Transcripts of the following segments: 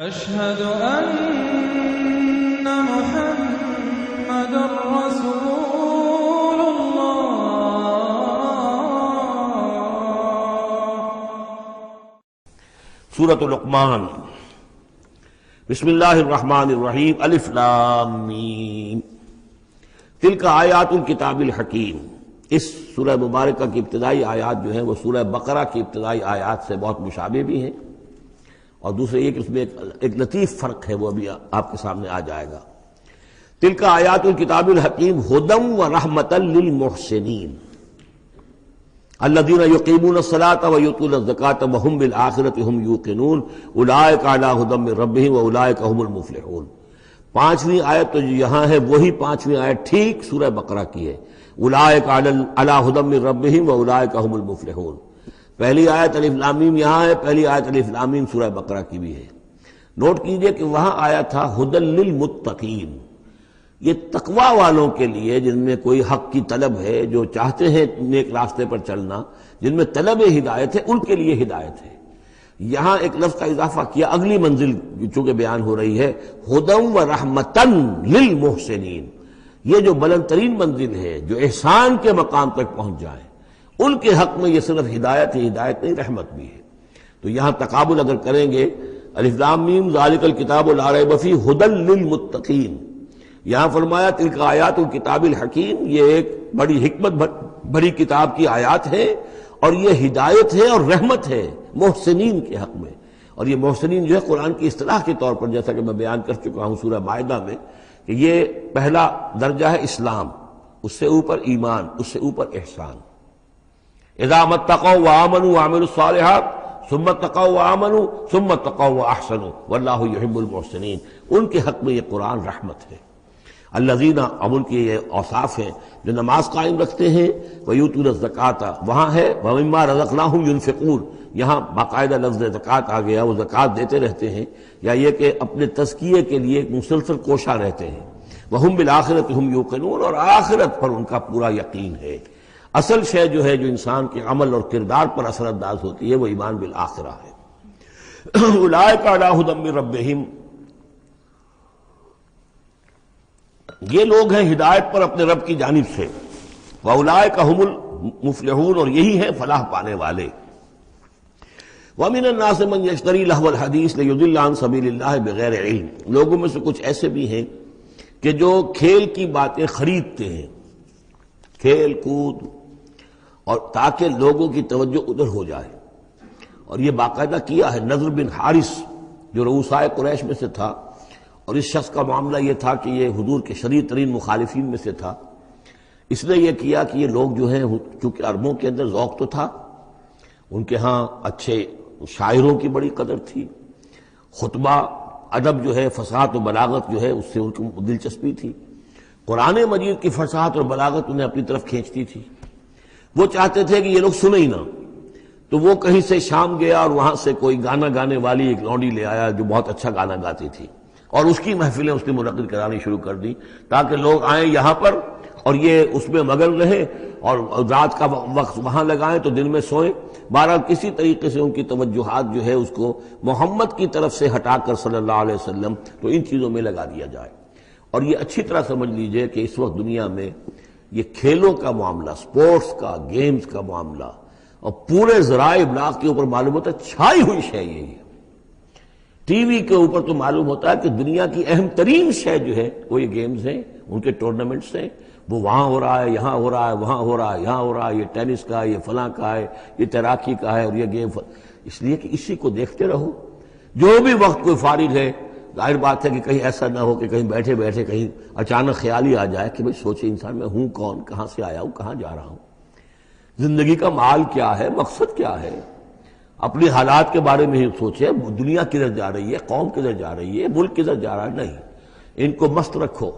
أشهد أن محمد رسول الله۔ سورۃ لقمان۔ بسم اللہ الرحمن الرحیم۔ الف لام میم۔ تلک آیات الکتاب الحکیم۔ اس سورہ مبارکہ کی ابتدائی آیات جو ہیں وہ سورہ بقرہ کی ابتدائی آیات سے بہت مشابہ بھی ہیں، اور دوسرے یہ کہ اس میں ایک لطیف فرق ہے، وہ ابھی آپ کے سامنے آ جائے گا۔ تلک آیات الکتاب الحکیم ھدی ورحمۃ للمحسنین الذین یقیمون الصلاۃ ویؤتون الزکاۃ وہم بالآخرۃ ہم یوقنون اولئک علی ھدی من ربہم واولئک هم المفلحون۔ پانچویں آیت تو جو یہاں ہے وہی پانچویں آیت ٹھیک سورہ بقرہ کی ہے، اولئک علی ھدی من ربہم واولئک هم المفلحون۔ پہلی آیت الف لام میم یہاں ہے، پہلی آیت الف لام میم سورہ بقرہ کی بھی ہے۔ نوٹ کیجئے کہ وہاں آیا تھا ھدی للمتقین، یہ تقوی والوں کے لیے جن میں کوئی حق کی طلب ہے، جو چاہتے ہیں نیک راستے پر چلنا، جن میں طلب ہدایت ہے، ان کے لیے ہدایت ہے۔ یہاں ایک لفظ کا اضافہ کیا، اگلی منزل چونکہ بیان ہو رہی ہے، ھدی ورحمۃ للمحسنین، یہ جو بلند ترین منزل ہے، جو احسان کے مقام تک پہنچ جائیں، ان کے حق میں یہ صرف ہدایت ہے، ہدایت نہیں رحمت بھی ہے۔ تو یہاں تقابل اگر کریں گے، الف لام میم ذالک الکتاب لا ریب فیہ ھدی للمتقین، یہاں فرمایا تلک آیات الکتاب الحکیم، یہ ایک بڑی حکمت بڑی کتاب کی آیات ہے، اور یہ ہدایت ہے اور رحمت ہے محسنین کے حق میں۔ اور یہ محسنین جو ہے قرآن کی اصطلاح کے طور پر، جیسا کہ میں بیان کر چکا ہوں سورہ مائدہ میں، کہ یہ پہلا درجہ ہے اسلام، اس سے اوپر ایمان، اس سے اوپر احسان۔ اذا اتقوا وآمنوا وعملوا الصالحات ثم اتقوا وآمنوا ثم اتقوا واحسنوا واللہ یحب المحسنین، ان کے حق میں یہ قرآن رحمت ہے۔ الذین، اب ان کی یہ اوصاف ہیں جو نماز قائم رکھتے ہیں، ویؤتون الزکاۃ، وہاں ہے ومما رزقناہم ینفقون، یہاں باقاعدہ لفظ زکوٰۃ آ گیا، وہ زکوٰۃ دیتے رہتے ہیں، یا یہ کہ اپنے تزکیے کے لیے مسلسل کوشاں رہتے ہیں۔ وہم بالآخرۃ ہم یوقنون، اور آخرت پر ان کا پورا یقین ہے۔ اصل شے جو ہے جو انسان کے عمل اور کردار پر اثر انداز ہوتی ہے وہ ایمان بالآخرہ ہے۔ اولئک علی ھدی من ربہم، یہ لوگ ہیں ہدایت پر اپنے رب کی جانب سے، واولئک ھم المفلحون، اور یہی ہیں فلاح پانے والے۔ ومن الناس من یشتری لہو الحدیث لیضل عن سبیل اللہ بغیر علم، لوگوں میں سے کچھ ایسے بھی ہیں کہ جو کھیل کی باتیں خریدتے ہیں، کھیل کود، اور تاکہ لوگوں کی توجہ ادھر ہو جائے۔ اور یہ باقاعدہ کیا ہے نضر بن حارث جو رؤسائے قریش میں سے تھا، اور اس شخص کا معاملہ یہ تھا کہ یہ حضور کے شدید ترین مخالفین میں سے تھا۔ اس نے یہ کیا کہ یہ لوگ جو ہیں، چونکہ عربوں کے اندر ذوق تو تھا، ان کے ہاں اچھے شاعروں کی بڑی قدر تھی، خطبہ ادب جو ہے، فصاحت و بلاغت جو ہے اس سے ان کو دلچسپی تھی، قرآن مجید کی فصاحت اور بلاغت انہیں اپنی طرف کھینچتی تھی۔ وہ چاہتے تھے کہ یہ لوگ سنیں ہی نہ، تو وہ کہیں سے شام گیا اور وہاں سے کوئی گانا گانے والی ایک لونڈی لے آیا جو بہت اچھا گانا گاتی تھی، اور اس کی محفلیں اس نے منعقد کرانی شروع کر دی تاکہ لوگ آئیں یہاں پر اور یہ اس میں مگن رہیں، اور رات کا وقت وہاں لگائیں تو دن میں سوئیں۔ بہرحال کسی طریقے سے ان کی توجہات جو ہے اس کو محمد کی طرف سے ہٹا کر صلی اللہ علیہ وسلم تو ان چیزوں میں لگا دیا جائے۔ اور یہ اچھی طرح سمجھ لیجئے کہ اس وقت دنیا میں یہ کھیلوں کا معاملہ، سپورٹس کا، گیمز کا معاملہ، اور پورے ذرائع ابلاغ کے اوپر معلوم ہوتا ہے چھائی ہوئی شے یہ ہے۔ ٹی وی کے اوپر تو معلوم ہوتا ہے کہ دنیا کی اہم ترین شے جو ہے وہ یہ گیمز ہیں، ان کے ٹورنامنٹس ہیں، وہ وہاں ہو رہا ہے، یہاں ہو رہا ہے، وہاں ہو رہا ہے، یہاں ہو رہا ہے، یہ ٹینس کا ہے، یہ فلاں کا ہے، یہ تیراکی کا ہے، اور یہ گیم، اس لیے کہ اسی کو دیکھتے رہو۔ جو بھی وقت کوئی فارغ ہے، ظاہر بات ہے کہ کہیں ایسا نہ ہو کہ کہیں بیٹھے بیٹھے کہیں اچانک خیال ہی آ جائے کہ بھئی سوچے انسان میں ہوں کون، کہاں سے آیا ہوں، کہاں جا رہا ہوں، زندگی کا مال کیا ہے، مقصد کیا ہے، اپنی حالات کے بارے میں ہی سوچے، دنیا کدھر جا رہی ہے، قوم کدھر جا رہی ہے، ملک کدھر جا رہا ہے، نہیں، ان کو مست رکھو۔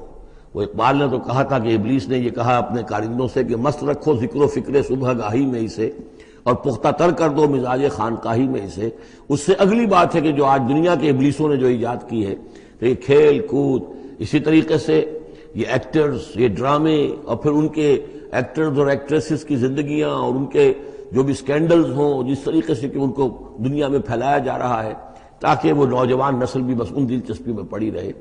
وہ اقبال نے تو کہا تھا کہ ابلیس نے یہ کہا اپنے کارندوں سے کہ مست رکھو ذکر و فکر صبح گاہی میں اسے، اور پختہ تر کر دو مزاج خانقاہی میں اسے۔ اس سے اگلی بات ہے کہ جو آج دنیا کے ابلیسوں نے جو ایجاد کی ہے کہ یہ کھیل کود، اسی طریقے سے یہ ایکٹرز، یہ ڈرامے، اور پھر ان کے ایکٹرز اور ایکٹریسز کی زندگیاں، اور ان کے جو بھی سکینڈلز ہوں، جس طریقے سے کہ ان کو دنیا میں پھیلایا جا رہا ہے، تاکہ وہ نوجوان نسل بھی بس ان دلچسپی میں پڑی رہے۔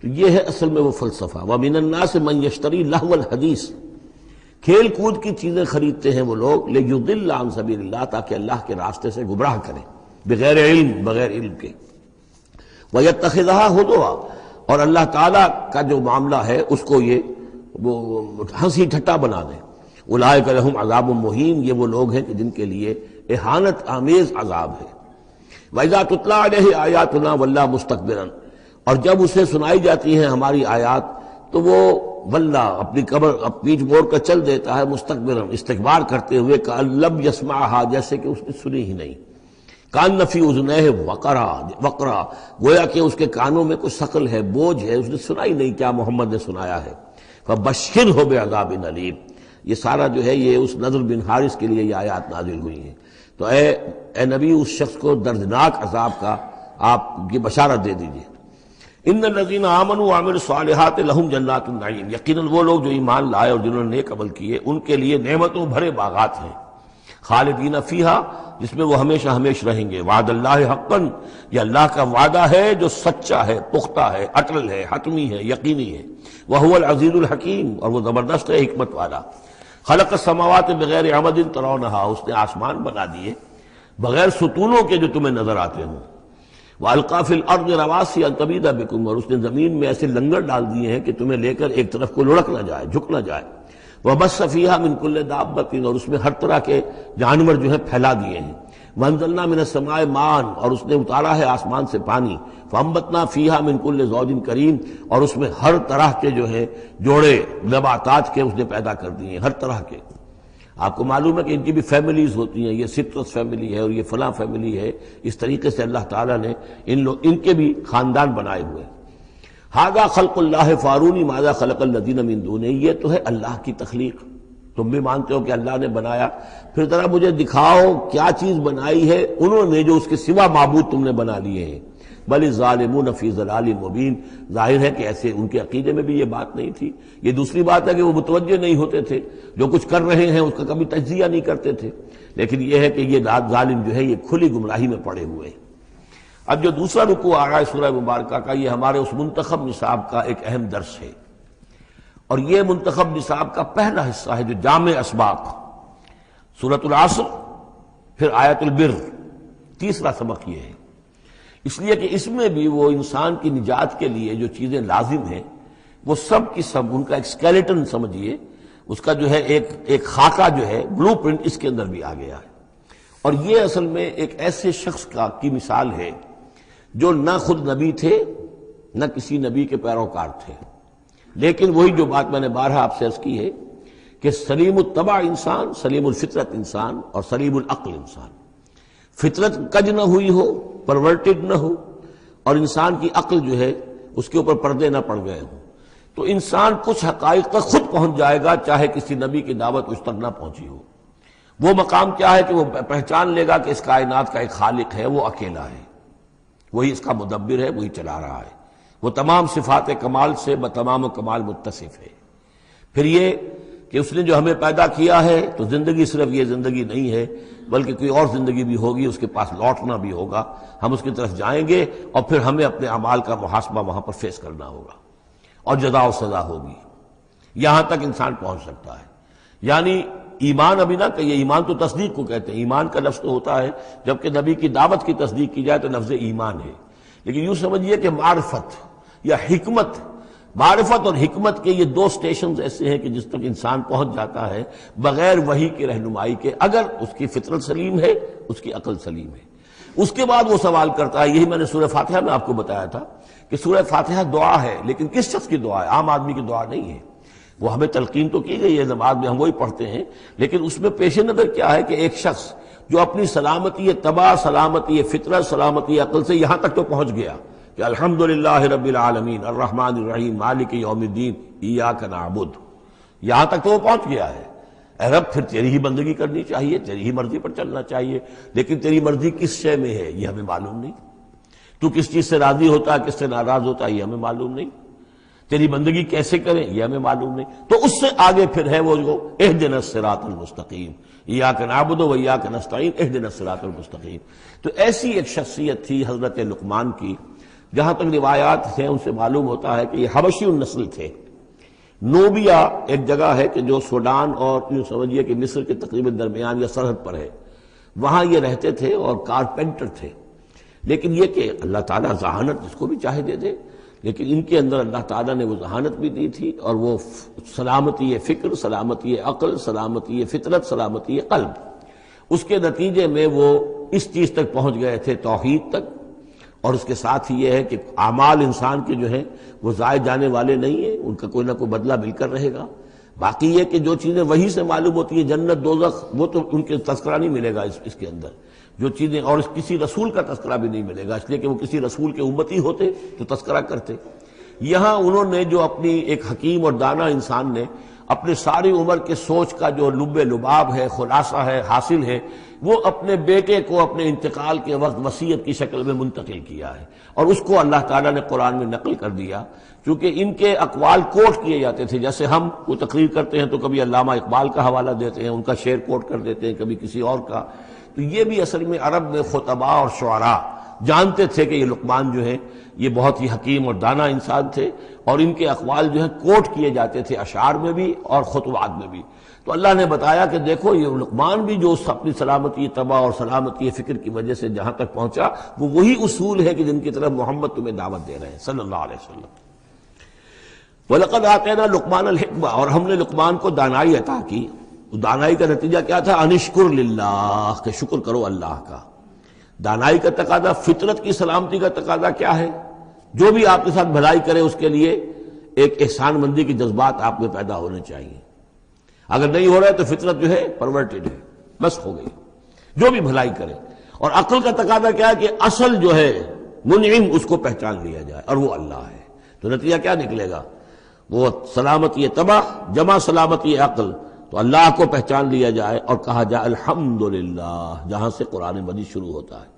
تو یہ ہے اصل میں وہ فلسفہ۔ وَمِنَ النَّاسِ مَن يَشْتَرِي لَهْوَ الْحَدِيثِ، کھیل کود کی چیزیں خریدتے ہیں وہ لوگ، لِيُضِلَّ عَن سَبِيلِ اللَّهِ، تاکہ اللہ کے راستے سے گمراہ کریں، بغیر علم کے۔ وَيَتَّخِذَهَا هُزُوًا، اور اللہ تعالیٰ کا جو معاملہ ہے اس کو یہ وہ ہنسی ٹھٹا بنا دیں۔ اولئک لہم عذاب مہین، یہ وہ لوگ ہیں کہ جن کے لیے اہانت آمیز عذاب ہے۔ وَإِذَا تُتْلَىٰ عَلَيْهِ آیاتنا وَلَّىٰ مُسْتَكْبِرًا، اور جب اسے سنائی جاتی ہیں ہماری آیات تو وہ ولّا اپنی قبر پیچھ موڑ کر چل دیتا ہے، مستکبرن استکبار کرتے ہوئے، کأن لم یسمعها، جیسے کہ اس نے سنی ہی نہیں، کان فی اذنیہ وقرا، گویا کہ اس کے کانوں میں کچھ ثقل ہے، بوجھ ہے، اس نے سنا ہی نہیں کیا محمد نے سنایا ہے۔ فبشرہ بعذاب علیم، یہ سارا جو ہے یہ اس نضر بن حارث کے لیے یہ آیات نازل ہوئی ہیں۔ تو اے نبی اس شخص کو دردناک عذاب کا آپ کی بشارت دے دیجئے۔ ان الذین آمنوا وعملوا الصالحات لہم جنات النعیم، یقیناً وہ لوگ جو ایمان لائے اور جنہوں نے نیک عمل کیے ان کے لیے نعمتوں بھرے باغات ہیں، خالدین فیہا، جس میں وہ ہمیشہ ہمیش رہیں گے۔ وعد اللہ حقا، یہ اللہ کا وعدہ ہے جو سچا ہے، پختہ ہے، اٹل ہے، حتمی ہے، یقینی ہے۔ وہو العزیز الحکیم، اور وہ زبردست ہے، حکمت والا۔ خلق السماوات بغیر عمد ترونہا، اس نے آسمان بنا دیے بغیر ستونوں کے جو تمہیں نظر آتے ہوں۔ وَأَلْقَىٰ فِي الْأَرْضِ رَوَاسِيَ أَن تَمِيدَ بِكُمْ، اور اس نے زمین میں ایسے لنگر ڈال دیے ہیں کہ تمہیں لے کر ایک طرف کو لڑک نہ جائے، جھک نہ جائے۔ وَبَثَّ فِيهَا مِن كُلِّ دَابَّةٍ، اور اس میں ہر طرح کے جانور جو ہیں پھیلا دیے ہیں۔ وَأَنزَلْنَا مِنَ السَّمَاءِ مَاءً، اور اس نے اتارا ہے آسمان سے پانی۔ فَأَنبَتْنَا فِيهَا مِن كُلِّ زَوْجٍ كَرِيمٍ، اور اس میں ہر طرح کے جو ہیں جوڑے نباتات کے اس نے پیدا کر دیے ہیں، ہر طرح کے۔ آپ کو معلوم ہے کہ ان کی بھی فیملیز ہوتی ہیں، یہ سٹرس فیملی ہے اور یہ فلاں فیملی ہے، اس طریقے سے اللہ تعالیٰ نے ان کے بھی خاندان بنائے ہوئے۔ ھذا خلق اللہ فارونی ماذا خلق الذین من دونہ، یہ تو ہے اللہ کی تخلیق، تم بھی مانتے ہو کہ اللہ نے بنایا، پھر ذرا مجھے دکھاؤ کیا چیز بنائی ہے انہوں نے جو اس کے سوا معبود تم نے بنا لیے ہیں۔ بل الظالمون فی ضلال مبین، ظاہر ہے کہ ایسے ان کے عقیدے میں بھی یہ بات نہیں تھی۔ یہ دوسری بات ہے کہ وہ متوجہ نہیں ہوتے تھے، جو کچھ کر رہے ہیں اس کا کبھی تجزیہ نہیں کرتے تھے، لیکن یہ ہے کہ یہ ظالم جو ہے یہ کھلی گمراہی میں پڑے ہوئے ہیں۔ اب جو دوسرا رکوع آ رہا ہے سورہ مبارکہ کا، یہ ہمارے اس منتخب نصاب کا ایک اہم درس ہے، اور یہ منتخب نصاب کا پہلا حصہ ہے جو جامع اسباق، سورۃ العصر، پھر آیت البر، تیسرا سبق یہ ہے۔ اس لیے کہ اس میں بھی وہ انسان کی نجات کے لیے جو چیزیں لازم ہیں وہ سب کی سب ان کا ایک اسکیلیٹن سمجھیے، اس کا جو ہے ایک خاکہ جو ہے، بلو پرنٹ اس کے اندر بھی آ گیا ہے۔ اور یہ اصل میں ایک ایسے شخص کی مثال ہے جو نہ خود نبی تھے نہ کسی نبی کے پیروکار تھے، لیکن وہی جو بات میں نے بارہا آپ سے عرض کی ہے کہ سلیم الطبع انسان، سلیم الفطرت انسان، اور سلیم العقل انسان، فطرت کج نہ ہوئی ہو، پرورٹڈ نہ ہو، اور انسان کی عقل جو ہے اس کے اوپر پردے نہ پڑ گئے ہوں، تو انسان کچھ حقائق تک خود پہنچ جائے گا چاہے کسی نبی کی دعوت اس تک نہ پہنچی ہو۔ وہ مقام کیا ہے کہ وہ پہچان لے گا کہ اس کائنات کا ایک خالق ہے، وہ اکیلا ہے، وہی اس کا مدبر ہے، وہی چلا رہا ہے، وہ تمام صفات کمال سے بتمام و کمال متصف ہے۔ پھر یہ کہ اس نے جو ہمیں پیدا کیا ہے تو زندگی صرف یہ زندگی نہیں ہے بلکہ کوئی اور زندگی بھی ہوگی، اس کے پاس لوٹنا بھی ہوگا، ہم اس کی طرف جائیں گے اور پھر ہمیں اپنے اعمال کا محاسبہ وہاں پر فیس کرنا ہوگا اور جزا و سزا ہوگی۔ یہاں تک انسان پہنچ سکتا ہے۔ یعنی ایمان ابھی نہ کہیے، ایمان تو تصدیق کو کہتے ہیں، ایمان کا لفظ تو ہوتا ہے جبکہ نبی کی دعوت کی تصدیق کی جائے تو لفظ ایمان ہے، لیکن یوں سمجھیے کہ معرفت یا حکمت، معرفت اور حکمت کے یہ دو سٹیشنز ایسے ہیں کہ جس تک انسان پہنچ جاتا ہے بغیر وحی کی رہنمائی کے، اگر اس کی فطرت سلیم ہے، اس کی عقل سلیم ہے۔ اس کے بعد وہ سوال کرتا ہے، یہی میں نے سورہ فاتحہ میں آپ کو بتایا تھا کہ سورہ فاتحہ دعا ہے، لیکن کس شخص کی دعا ہے؟ عام آدمی کی دعا نہیں ہے۔ وہ ہمیں تلقین تو کی گئی ہے، نماز میں ہم وہی پڑھتے ہیں، لیکن اس میں پیش نظر کیا ہے کہ ایک شخص جو اپنی سلامتی طبع، سلامتی فطرت، سلامتی عقل سے یہاں تک تو پہنچ گیا کہ الحمدللہ رب العالمین الرحمن الرحیم مالک یوم الدین ایاک نعبد، یہاں تک تو وہ پہنچ گیا ہے۔ اے رب پھر تیری ہی بندگی کرنی چاہیے، تیری ہی مرضی پر چلنا چاہیے، لیکن تیری مرضی کس شے میں ہے یہ ہمیں معلوم نہیں، تو کس چیز سے راضی ہوتا ہے، کس سے ناراض ہوتا ہے یہ ہمیں معلوم نہیں۔ تیری بندگی کیسے کریں یہ ہمیں معلوم نہیں. تو اس سے آگے پھر ہے وہ جو اہدنا الصراط المستقیم، ایاک نعبد و ایاک نستعین اہدنا الصراط المستقیم. تو ایسی ایک شخصیت تھی حضرت لقمان کی. جہاں تک روایات ہیں ان سے معلوم ہوتا ہے کہ یہ حبشی النسل تھے. نوبیا ایک جگہ ہے کہ جو سوڈان اور یوں سمجھیے کہ مصر کے تقریباً درمیان یا سرحد پر ہے، وہاں یہ رہتے تھے اور کارپینٹر تھے. لیکن یہ کہ اللہ تعالیٰ ذہانت جس کو بھی چاہے دے دے، لیکن ان کے اندر اللہ تعالیٰ نے وہ ذہانت بھی دی تھی اور وہ سلامتی فکر، سلامتی عقل، سلامتی فطرت، سلامتی قلب، اس کے نتیجے میں وہ اس چیز تک پہنچ گئے تھے، توحید تک. اور اس کے ساتھ ہی یہ ہے کہ اعمال انسان کے جو ہیں وہ ضائع جانے والے نہیں ہیں، ان کا کوئی نہ کوئی بدلہ مل کر رہے گا. باقی یہ کہ جو چیزیں وہی سے معلوم ہوتی ہیں، جنت دوزخ، وہ تو ان کے تذکرہ نہیں ملے گا اس کے اندر. جو چیزیں، اور کسی رسول کا تذکرہ بھی نہیں ملے گا، اس لیے کہ وہ کسی رسول کے امتی ہوتے تو تذکرہ کرتے. یہاں انہوں نے جو اپنی ایک حکیم اور دانا انسان نے اپنے ساری عمر کے سوچ کا جو لب لباب ہے، خلاصہ ہے، حاصل ہے، وہ اپنے بیٹے کو اپنے انتقال کے وقت وصیت کی شکل میں منتقل کیا ہے. اور اس کو اللہ تعالیٰ نے قرآن میں نقل کر دیا. چونکہ ان کے اقوال کوٹ کیے جاتے تھے، جیسے ہم کوئی تقریر کرتے ہیں تو کبھی علامہ اقبال کا حوالہ دیتے ہیں، ان کا شعر کوٹ کر دیتے ہیں، کبھی کسی اور کا. تو یہ بھی اصل میں عرب میں خطباء اور شعراء جانتے تھے کہ یہ لقمان جو ہیں یہ بہت ہی حکیم اور دانا انسان تھے، اور ان کے اقوال جو ہیں کوٹ کیے جاتے تھے اشعار میں بھی اور خطبات میں بھی. تو اللہ نے بتایا کہ دیکھو یہ لقمان بھی جو اپنی سلامتی طبع اور سلامتی فکر کی وجہ سے جہاں تک پہنچا، وہ وہی اصول ہے کہ جن کی طرف محمد تمہیں دعوت دے رہے ہیں صلی اللہ علیہ وسلم. وَلَقَدْ آتَيْنَا لُقْمَانَ الْحِكْمَةَ، اور ہم نے لقمان کو دانائی عطا کی. دانائی کا نتیجہ کیا تھا؟ انشکر للہ، کہ شکر کرو اللہ کا. دانائی کا تقاضا، فطرت کی سلامتی کا تقاضا کیا ہے؟ جو بھی آپ کے ساتھ بھلائی کرے اس کے لیے ایک احسان مندی کے جذبات آپ میں پیدا ہونے چاہیے. اگر نہیں ہو رہا ہے تو فطرت جو ہے پرورٹڈ ہے، بس ہو گئی. جو بھی بھلائی کرے. اور عقل کا تقاضا کیا ہے کہ اصل جو ہے منعم اس کو پہچان لیا جائے، اور وہ اللہ ہے. تو نتیجہ کیا نکلے گا؟ وہ سلامتی طبع جمع سلامتی عقل، تو اللہ کو پہچان لیا جائے اور کہا جائے الحمدللہ، جہاں سے قرآن مجید شروع ہوتا ہے.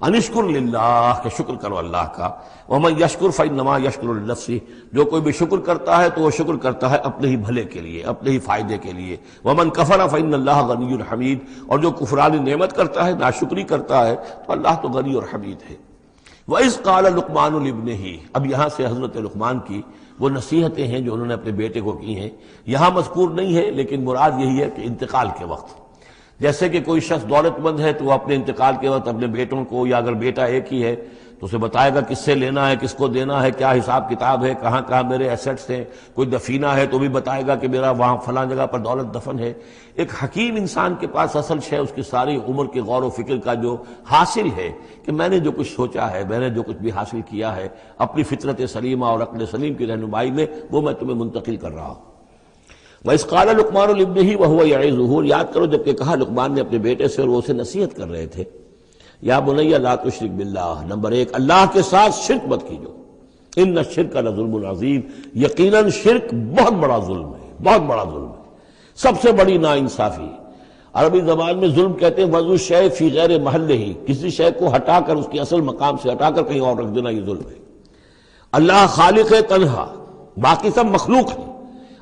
انشکر للہ، کہ شکر کرو اللہ کا. ومن یشکر فانما یشکر لنفسہ، جو کوئی بھی شکر کرتا ہے تو وہ شکر کرتا ہے اپنے ہی بھلے کے لیے، اپنے ہی فائدے کے لیے. ومن کفر فان اللہ غنی حمید، اور جو کفران نعمت کرتا ہے، ناشکری کرتا ہے، تو اللہ تو غنی اور حمید ہے. وَإِذْ قَالَ لُقْمَانُ لِابْنِهِ، اب یہاں سے حضرت لقمان کی وہ نصیحتیں ہیں جو انہوں نے اپنے بیٹے کو کی ہیں، یہاں مذکور نہیں ہے، لیکن مراد یہی ہے کہ انتقال کے وقت. جیسے کہ کوئی شخص دولت مند ہے تو وہ اپنے انتقال کے وقت اپنے بیٹوں کو، یا اگر بیٹا ایک ہی ہے تو اسے بتائے گا کس سے لینا ہے، کس کو دینا ہے، کیا حساب کتاب ہے، کہاں کہاں میرے ایسٹس ہیں. کوئی دفینہ ہے تو بھی بتائے گا کہ میرا وہاں فلاں جگہ پر دولت دفن ہے. ایک حکیم انسان کے پاس اصل شے اس کی ساری عمر کے غور و فکر کا جو حاصل ہے کہ میں نے جو کچھ سوچا ہے، میں نے جو کچھ بھی حاصل کیا ہے اپنی فطرت سلیمہ اور عقل سلیم کی رہنمائی میں، وہ میں تمہیں منتقل کر رہا ہوں. وَإِذْ قَالَ لُقْمَانُ لِابْنِهِ وَهُوَ يَعِظُهُ، یاد کرو جب کہ کہا لقمان نے اپنے بیٹے سے اور وہ اسے نصیحت کر رہے تھے. یا بنی لا تشرک باللہ، نمبر 1 اللہ کے ساتھ شرک مت کیجو. ان الشرک لظلم عظیم، یقیناً شرک بہت بڑا ظلم ہے، بہت بڑا ظلم ہے، سب سے بڑی ناانصافی. عربی زبان میں ظلم کہتے ہیں وضع شے فی غیر محلہ، کسی شے کو ہٹا کر اس کے اصل مقام سے ہٹا کر کہیں اور رکھ دینا، یہ ظلم ہے. اللہ خالق ہے تنہا، باقی سب مخلوق ہے.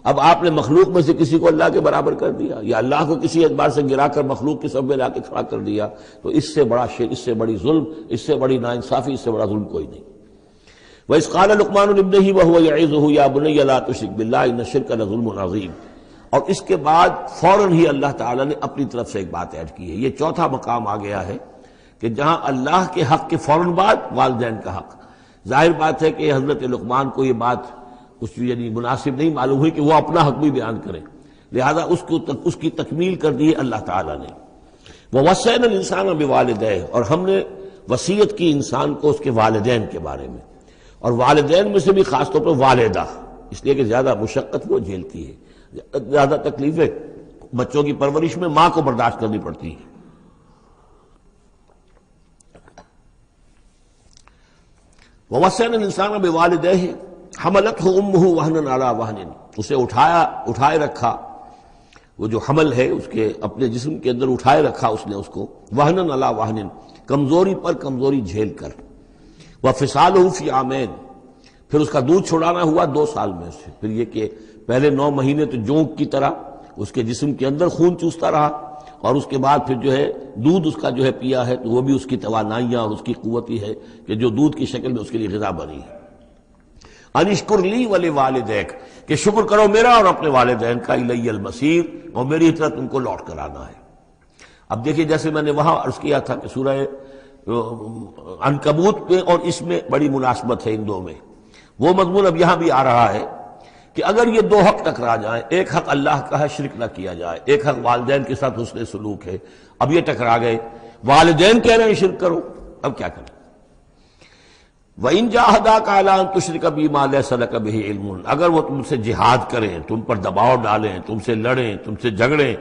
اب آپ نے مخلوق میں سے کسی کو اللہ کے برابر کر دیا، یا اللہ کو کسی اعتبار سے گرا کر مخلوق کے سب میں لا کے کھڑا کر دیا، تو اس سے بڑا شرک، اس سے بڑی ظلم، اس سے بڑی ناانصافی، اس سے بڑا ظلم کوئی نہیں. وَإِذْ قَالَ لُقْمَانُ لِابْنِهِ وَهُوَ يَعِظُهُ يَا بُنَيَّ لَا تُشْرِكْ بِاللَّهِ إِنَّ الشِّرْكَ لَظُلْمٌ عَظِيمٌ. اور اس کے بعد فوراً ہی اللہ تعالیٰ نے اپنی طرف سے ایک بات ایڈ کی ہے. یہ چوتھا مقام آ گیا ہے کہ جہاں اللہ کے حق کے فوراً بعد والدین کا حق. ظاہر بات ہے کہ حضرت لقمان کو یہ بات یعنی مناسب نہیں معلوم ہوئی کہ وہ اپنا حق بھی بیان کریں، لہذا اس کی تکمیل کر دی اللہ تعالیٰ نے. وَوَصَّيْنَا الْإِنسَانَ بِوَالِدَيْهِ، اور ہم نے وصیت کی انسان کو اس کے والدین کے بارے میں، اور والدین میں سے بھی خاص طور پر والدہ، اس لیے کہ زیادہ مشقت وہ جھیلتی ہے، زیادہ تکلیفیں بچوں کی پرورش میں ماں کو برداشت کرنی پڑتی ہے. وَوَصَّيْنَا الْإِنسَانَ بِوَالِدَيْهِ حملتہ امہ وہنا علی وہن، اسے اٹھائے رکھا، وہ جو حمل ہے اس کے اپنے جسم کے اندر اٹھائے رکھا اس نے اس کو، وہنا علی وہن، کمزوری پر کمزوری جھیل کر. وفصالہ فی عامین، پھر اس کا دودھ چھڑانا ہوا 2 سال میں سے، پھر یہ کہ پہلے 9 مہینے تو جونک کی طرح اس کے جسم کے اندر خون چوستا رہا، اور اس کے بعد پھر جو ہے دودھ اس کا جو ہے پیا ہے تو وہ بھی اس کی توانائیاں اور اس کی قوت ہی ہے کہ جو دودھ کی شکل میں اس کے لیے غذا بنی ہے۔ انشکر لی ولوالدیک، کہ شکر کرو میرا اور اپنے والدین کا، الی المصیر، اور میری طرف تم کو لوٹ کر آنا ہے۔ اب دیکھیے جیسے میں نے وہاں عرض کیا تھا کہ سورہ عنکبوت میں اور اس میں بڑی مناسبت ہے ان دو میں، وہ مضمون اب یہاں بھی آ رہا ہے کہ اگر یہ 2 حق ٹکرا جائیں، ایک حق اللہ کا ہے شرک نہ کیا جائے، ایک حق والدین کے ساتھ حسن سلوک ہے، اب یہ ٹکرا گئے، والدین کہہ رہے ہیں شرک کرو، اب کیا کریں؟ وَإِن جَاهَدَاكَ عَلَىٰ أَن تُشْرِكَ بِي مَا لَيْسَ لَكَ بِهِ عِلْمٌ، اگر وہ تم سے جہاد کریں، تم پر دباؤ ڈالیں، تم سے لڑیں، تم سے جھگڑیں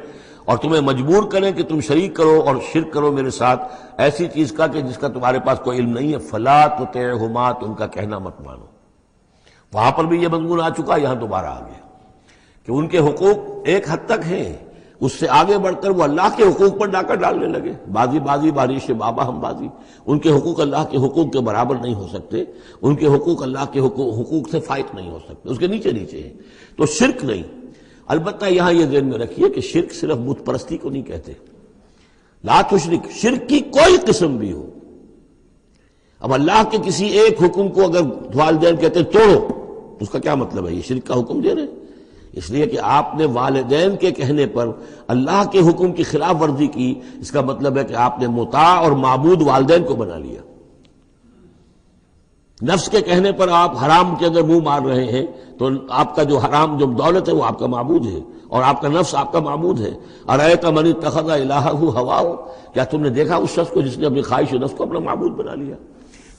اور تمہیں مجبور کریں کہ تم شریک کرو اور شرک کرو میرے ساتھ ایسی چیز کا کہ جس کا تمہارے پاس کوئی علم نہیں ہے، فَلَا تُطِعْهُمَا، تم کا کہنا مت مانو۔ وہاں پر بھی یہ مضمون آ چکا، یہاں دوبارہ آ گیا کہ ان کے حقوق ایک حد تک ہیں، اس سے آگے بڑھ کر وہ اللہ کے حقوق پر ڈاکہ ڈالنے لگے، بازی بازی بارش بابا ہم بازی، ان کے حقوق اللہ کے حقوق کے برابر نہیں ہو سکتے، ان کے حقوق اللہ کے حقوق سے فائق نہیں ہو سکتے، اس کے نیچے نیچے ہیں، تو شرک نہیں۔ البتہ یہاں یہ ذہن میں رکھیے کہ شرک صرف بت پرستی کو نہیں کہتے، لا تشرک، شرک کی کوئی قسم بھی ہو۔ اب اللہ کے کسی ایک حکم کو اگر والدین کہتے ہیں توڑو، اس کا کیا مطلب ہے؟ یہ شرک کا حکم دے رہے ہیں، اس لیے کہ آپ نے والدین کے کہنے پر اللہ کے حکم کی خلاف ورزی کی، اس کا مطلب ہے کہ آپ نے مطاع اور معبود والدین کو بنا لیا۔ نفس کے کہنے پر آپ حرام کے اندر منہ مار رہے ہیں تو آپ کا جو حرام جو دولت ہے وہ آپ کا معبود ہے اور آپ کا نفس آپ کا معبود ہے۔ ارأیت من اتخذ الہہ ہواہ، کیا تم نے دیکھا اس شخص کو جس نے اپنی خواہش و نفس کو اپنا معبود بنا لیا؟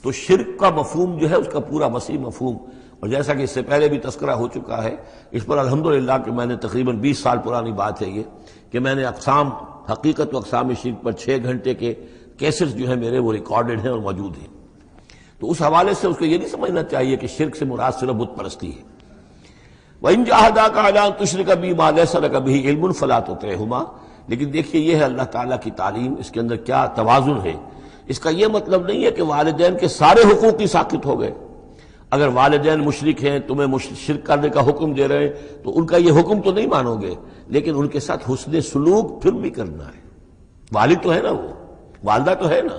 تو شرک کا مفہوم جو ہے اس کا پورا وسیع مفہوم، اور جیسا کہ اس سے پہلے بھی تذکرہ ہو چکا ہے، اس پر الحمدللہ کہ میں نے تقریباً 20 سال پرانی بات ہے یہ کہ میں نے اقسام حقیقت و اقسام شرک پر 6 گھنٹے کے کیسٹس جو ہیں میرے وہ ریکارڈڈ ہیں اور موجود ہیں۔ تو اس حوالے سے اس کو یہ نہیں سمجھنا چاہیے کہ شرک سے مراد صرف بت پرستی ہے۔ وَإِن جَاهَدَاكَ عَلَىٰ أَن تُشْرِكَ بِي مَا لَيْسَ لَكَ بِهِ عِلْمٌ فَلَا تُطِعْهُمَا، لیکن دیکھیے یہ ہے اللہ تعالیٰ کی تعلیم، اس کے اندر کیا توازن ہے۔ اس کا یہ مطلب نہیں ہے کہ والدین کے سارے حقوق ہی ساقط ہو گئے۔ اگر والدین مشرک ہیں، تمہیں شرک کرنے کا حکم دے رہے ہیں تو ان کا یہ حکم تو نہیں مانو گے، لیکن ان کے ساتھ حسن سلوک پھر بھی کرنا ہے۔ والد تو ہے نا، وہ والدہ تو ہے نا،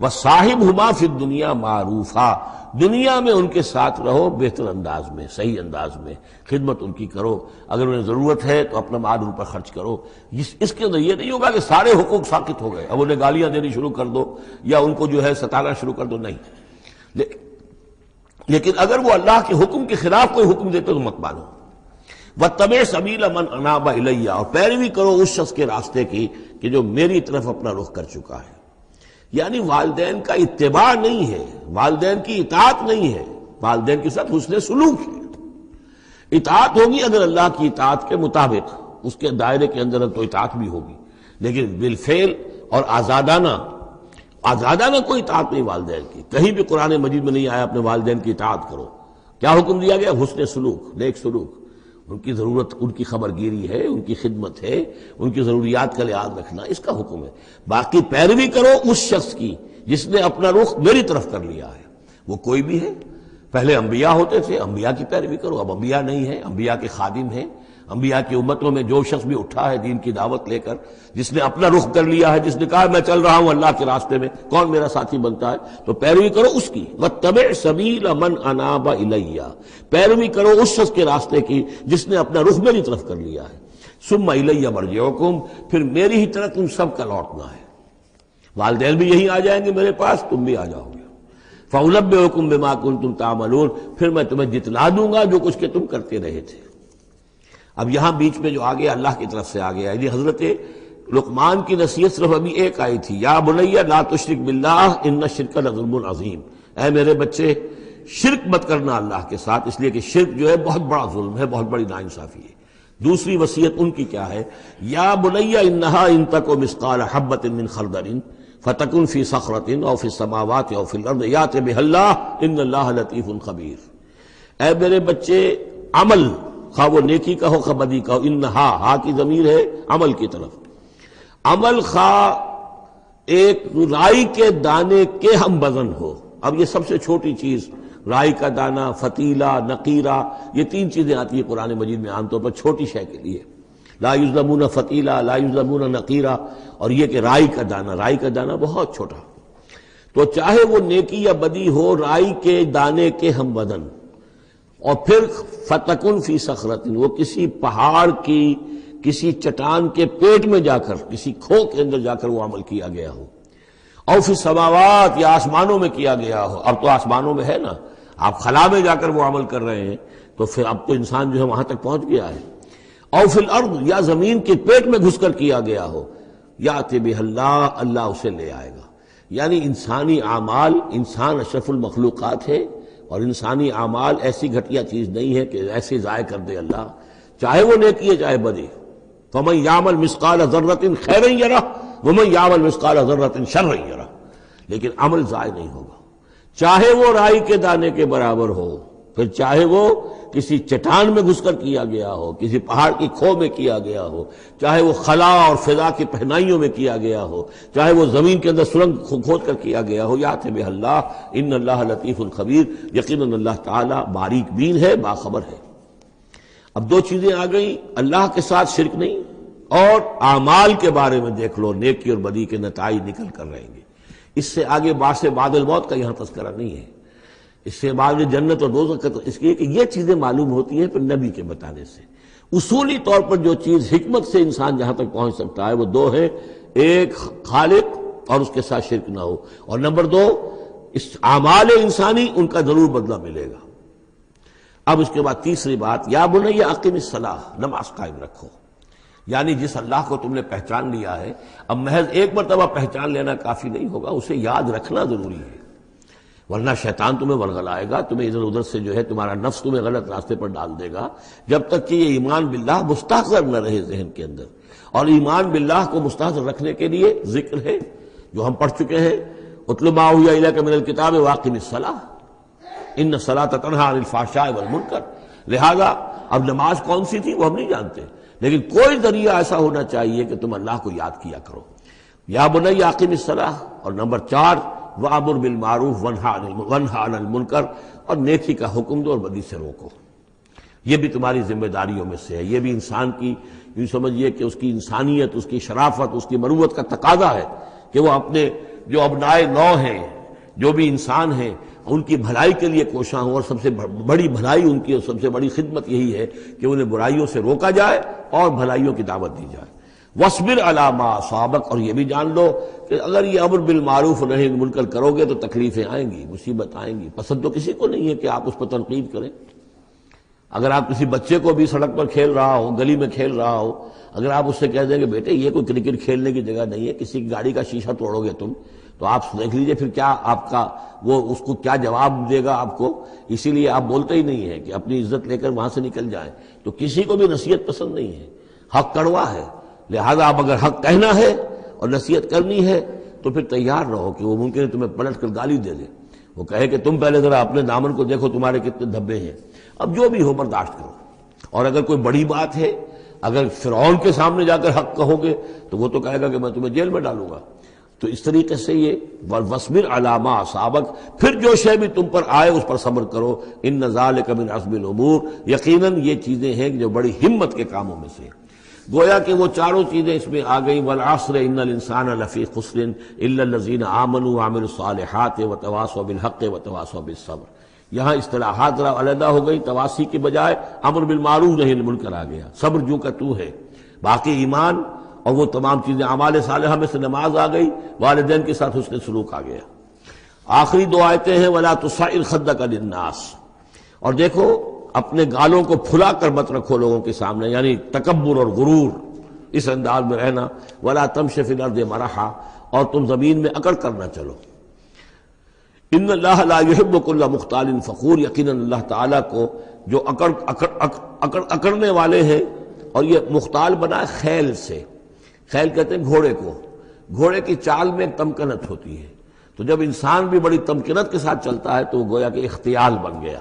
وَصَاحِبْهُمَا فِي الدُّنْيَا مَعْرُوفًا، دنیا میں ان کے ساتھ رہو بہتر انداز میں، صحیح انداز میں، خدمت ان کی کرو، اگر انہیں ضرورت ہے تو اپنا مال ان پر خرچ کرو۔ اس کے اندر یہ نہیں ہوگا کہ سارے حقوق ساقط ہو گئے، اب انہیں گالیاں دینی شروع کر دو یا ان کو جو ہے ستانا شروع کر دو، نہیں۔ لیکن اگر وہ اللہ کے حکم کے خلاف کوئی حکم دیتے تو مت مانو۔ وَاتَّبِعْ سَبِيلَ مَنْ أَنَابَ إِلَيَّ، اور پیروی کرو اس شخص کے راستے کی کہ جو میری طرف اپنا رخ کر چکا ہے۔ یعنی والدین کا اتباع نہیں ہے، والدین کی اطاعت نہیں ہے، والدین کے ساتھ حسن سلوک ہے۔ اطاعت ہوگی اگر اللہ کی اطاعت کے مطابق، اس کے دائرے کے اندر تو اطاعت بھی ہوگی، لیکن بالفعل اور آزادانہ کوئی اطاعت نہیں والدین کی۔ کہیں بھی قرآن مجید میں نہیں آیا اپنے والدین کی اطاعت کرو۔ کیا حکم دیا گیا؟ حسن سلوک، نیک سلوک، ان کی ضرورت، ان کی خبر گیری ہے، ان کی خدمت ہے، ان کی ضروریات کا لحاظ رکھنا، اس کا حکم ہے۔ باقی پیروی کرو اس شخص کی جس نے اپنا رخ میری طرف کر لیا ہے، وہ کوئی بھی ہے۔ پہلے انبیاء ہوتے تھے، انبیاء کی پیروی کرو، اب انبیاء نہیں ہیں، انبیاء کے خادم ہیں۔ انبیاء کی امتوں میں جو شخص بھی اٹھا ہے دین کی دعوت لے کر، جس نے اپنا رخ کر لیا ہے، جس نے کہا میں چل رہا ہوں اللہ کے راستے میں، کون میرا ساتھی بنتا ہے، تو پیروی کرو اس کی۔ وَاتَّبِعْ سَبِيلَ مَنْ أَنَابَ إِلَيَّ، پیروی کرو اس شخص کے راستے کی جس نے اپنا رخ میری طرف کر لیا ہے۔ ثُمَّ إِلَيَّ مَرْجِعُكُمْ، پھر میری ہی طرف تم سب کا لوٹنا ہے۔ والدین بھی یہیں آ جائیں گے میرے پاس، تم بھی آ جاؤ گے۔ فَأُنَبِّئُكُم بِمَا كُنتُمْ تَعْمَلُونَ، پھر میں تمہیں جتلا دوں گا جو کچھ کہ تم کرتے رہے تھے۔ اب یہاں بیچ میں جو آگے اللہ کی طرف سے آ گیا، یعنی حضرت لقمان کی نصیحت صرف ابھی ایک آئی تھی، یا بنی لا تشرک باللہ ان الشرک لظلم عظیم، اے میرے بچے شرک مت کرنا اللہ کے ساتھ، اس لیے کہ شرک جو ہے بہت بڑا ظلم ہے، بہت بڑی ناانصافی ہے۔ دوسری وصیت ان کی کیا ہے؟ یا بنی انہا ان تک مثقال حبۃ من خردل فتکن فی صخرۃ او فی السماوات او فی الارض یأت بها اللہ ان اللہ لطیف خبیر، اے میرے بچے عمل، خواہ وہ نیکی کا ہو خواہ بدی کا ہو، انہا، ہا کی ضمیر ہے عمل کی طرف، عمل خواہ ایک رائی کے دانے کے ہم وزن ہو۔ اب یہ سب سے چھوٹی چیز رائی کا دانہ، فتیلہ، نقیرہ، یہ تین چیزیں آتی ہیں قرآن مجید میں عام طور پر چھوٹی شے کے لیے، لا یظلمون فتیلہ، لا یظلمون نقیرہ، اور یہ کہ رائی کا دانہ بہت چھوٹا۔ تو چاہے وہ نیکی یا بدی ہو، رائی کے دانے کے ہم وزن، اور پھر فتکن فی صخرۃ، وہ کسی پہاڑ کی، کسی چٹان کے پیٹ میں جا کر، کسی کھو کے اندر جا کر وہ عمل کیا گیا ہو، اور فی السماوات، یا آسمانوں میں کیا گیا ہو۔ اب تو آسمانوں میں ہے نا، آپ خلا میں جا کر وہ عمل کر رہے ہیں، تو پھر اب تو انسان جو ہے وہاں تک پہنچ گیا ہے۔ اور فی الارض، یا زمین کے پیٹ میں گھس کر کیا گیا ہو، یأتی بہ اللہ، اللہ اسے لے آئے گا۔ یعنی انسانی اعمال، انسان اشرف المخلوقات ہے، اور انسانی اعمال ایسی گھٹیا چیز نہیں ہے کہ ایسے ضائع کر دے اللہ، چاہے وہ نیکی ہے چاہے بدی۔ فمن یعمل مثقال ذرۃ خیرا یرہ ومن یعمل مثقال ذرۃ شرا یرہ، لیکن عمل ضائع نہیں ہوگا، چاہے وہ رائی کے دانے کے برابر ہو، پھر چاہے وہ کسی چٹان میں گھس کر کیا گیا ہو، کسی پہاڑ کی کھو میں کیا گیا ہو، چاہے وہ خلا اور فضا کی پہنائیوں میں کیا گیا ہو، چاہے وہ زمین کے اندر سرنگ کھود کر کیا گیا ہو، یأتی بہ اللہ ان اللہ لطیف خبیر، یقیناً اللہ تعالیٰ باریک بین ہے، باخبر ہے۔ اب دو چیزیں آ گئیں، اللہ کے ساتھ شرک نہیں، اور اعمال کے بارے میں دیکھ لو، نیکی اور بدی کے نتائج نکل کر رہیں گے۔ اس سے آگے بعث بعد الموت کا یہاں تذکرہ نہیں ہے، اس سے بعد جنت اور دوزخ کا، اس لیے کہ یہ چیزیں معلوم ہوتی ہیں پھر نبی کے بتانے سے۔ اصولی طور پر جو چیز حکمت سے انسان جہاں تک پہنچ سکتا ہے وہ دو ہے، ایک خالق اور اس کے ساتھ شرک نہ ہو، اور نمبر دو اس اعمال انسانی ان کا ضرور بدلہ ملے گا۔ اب اس کے بعد تیسری بات، یا بنی اقم الصلاۃ، نماز قائم رکھو۔ یعنی جس اللہ کو تم نے پہچان لیا ہے، اب محض ایک مرتبہ پہچان لینا کافی نہیں ہوگا، اسے یاد رکھنا ضروری ہے، ورنہ شیطان تمہیں ورغلائے گا، تمہیں ادھر ادھر سے جو ہے تمہارا نفس تمہیں غلط راستے پر ڈال دے گا، جب تک کہ یہ ایمان باللہ مستحضر نہ رہے ذہن کے اندر۔ اور ایمان باللہ کو مستحضر رکھنے کے لیے ذکر ہے جو ہم پڑھ چکے ہیں، اتل ما اوحی الیک من الکتاب واقم الصلاۃ ان الصلاۃ تنہی عن الفحشاء والمنکر۔ لہذا اب نماز کون سی تھی وہ ہم نہیں جانتے، لیکن کوئی ذریعہ ایسا ہونا چاہیے کہ تم اللہ کو یاد کیا کرو۔ یا بنی اقم الصلاۃ، اور نمبر 4 وَأَمُرْ بِالْمَعْرُوفِ وَانْهَ عَنِ الْمُنْكَرِ، اور نیکی کا حکم دو اور بدی سے روکو۔ یہ بھی تمہاری ذمہ داریوں میں سے ہے، یہ بھی انسان کی، یوں سمجھیے کہ اس کی انسانیت، اس کی شرافت، اس کی مروت کا تقاضا ہے کہ وہ اپنے جو ابنائے نو ہیں، جو بھی انسان ہیں، ان کی بھلائی کے لیے کوشاں ہوں، اور سب سے بڑی بھلائی ان کی اور سب سے بڑی خدمت یہی ہے کہ انہیں برائیوں سے روکا جائے اور بھلائیوں کی دعوت دی جائے۔ وَاصْبِرْ عَلَىٰ مَا أَصَابَكَ، اور یہ بھی جان لو کہ اگر یہ امر بالمعروف نہی عن المنکر کرو گے تو تکلیفیں آئیں گی، مصیبت آئیں گی۔ پسند تو کسی کو نہیں ہے کہ آپ اس پر تنقید کریں۔ اگر آپ کسی بچے کو بھی سڑک پر کھیل رہا ہو، گلی میں کھیل رہا ہو، اگر آپ اس سے کہہ دیں کہ بیٹے یہ کوئی کرکٹ کھیلنے کی جگہ نہیں ہے، کسی کی گاڑی کا شیشہ توڑو گے تم، تو آپ دیکھ لیجئے پھر کیا آپ کا وہ اس کو کیا جواب دے گا آپ کو۔ اسی لیے آپ بولتے ہی نہیں ہیں کہ اپنی عزت لے کر وہاں سے نکل جائیں۔ تو کسی کو بھی نصیحت پسند نہیں ہے، حق کڑوا ہے، لہذا اب اگر حق کہنا ہے اور نصیحت کرنی ہے تو پھر تیار رہو کہ وہ ممکن ہے تمہیں پلٹ کر گالی دے دے، وہ کہے کہ تم پہلے ذرا اپنے دامن کو دیکھو تمہارے کتنے دھبے ہیں۔ اب جو بھی ہو برداشت کرو، اور اگر کوئی بڑی بات ہے، اگر فرعون کے سامنے جا کر حق کہو گے تو وہ تو کہے گا کہ میں تمہیں جیل میں ڈالوں گا۔ تو اس طریقے سے یہ وَاصْبِرْ عَلَىٰ مَا أَصَابَكَ، پھر جو شے بھی تم پر آئے اس پر صبر کرو، إِنَّ ذَلِكَ مِنْ عَزْمِ الْأُمُورِ، یقیناً یہ چیزیں ہیں جو بڑی ہمت کے کاموں میں سے۔ گویا کہ وہ چاروں چیزیں اس میں آ گئی، وَالْعَصْرِ إِنَّ الْإِنسَانَ لَفِي خُسْرٍ إِلَّا الَّذِينَ آمَنُوا وَعَمِلُوا الصَّالِحَاتِ وَتَوَاصَوْا بِالْحَقِّ وَتَوَاصَوْا بِالصَّبْرِ۔ یہاں اصطلاحات ذرا علیحدہ ہو گئی، تواصی کے بجائے امر بالمعروف نہی عن المنکر آ گیا، صبر جو کا تو ہے، باقی ایمان اور وہ تمام چیزیں، اعمال صالحہ میں سے نماز آ گئی، والدین کے ساتھ حسن سلوک آ گیا۔ آخری دو آیتیں ہیں وَلَا تُصَعِّرْ خَدَّكَ لِلنَّاسِ، اور دیکھو اپنے گالوں کو پھلا کر مت رکھو لوگوں کے سامنے، یعنی تکبر اور غرور، اس انداز میں رہنا۔ وَلَا تَمْشِ فِي الْأَرْضِ مَرَحًا، اور تم زمین میں اکڑ کر نہ چلو۔ ان اللہ لا يحب كل مختال فخور، یقیناً اللہ تعالیٰ کو جو اکڑنے والے ہیں، اور یہ مختال بنا ہے خیل سے، خیل کہتے ہیں گھوڑے کو، گھوڑے کی چال میں ایک تمکنت ہوتی ہے، تو جب انسان بھی بڑی تمکنت کے ساتھ چلتا ہے تو وہ گویا کہ اختیال بن گیا۔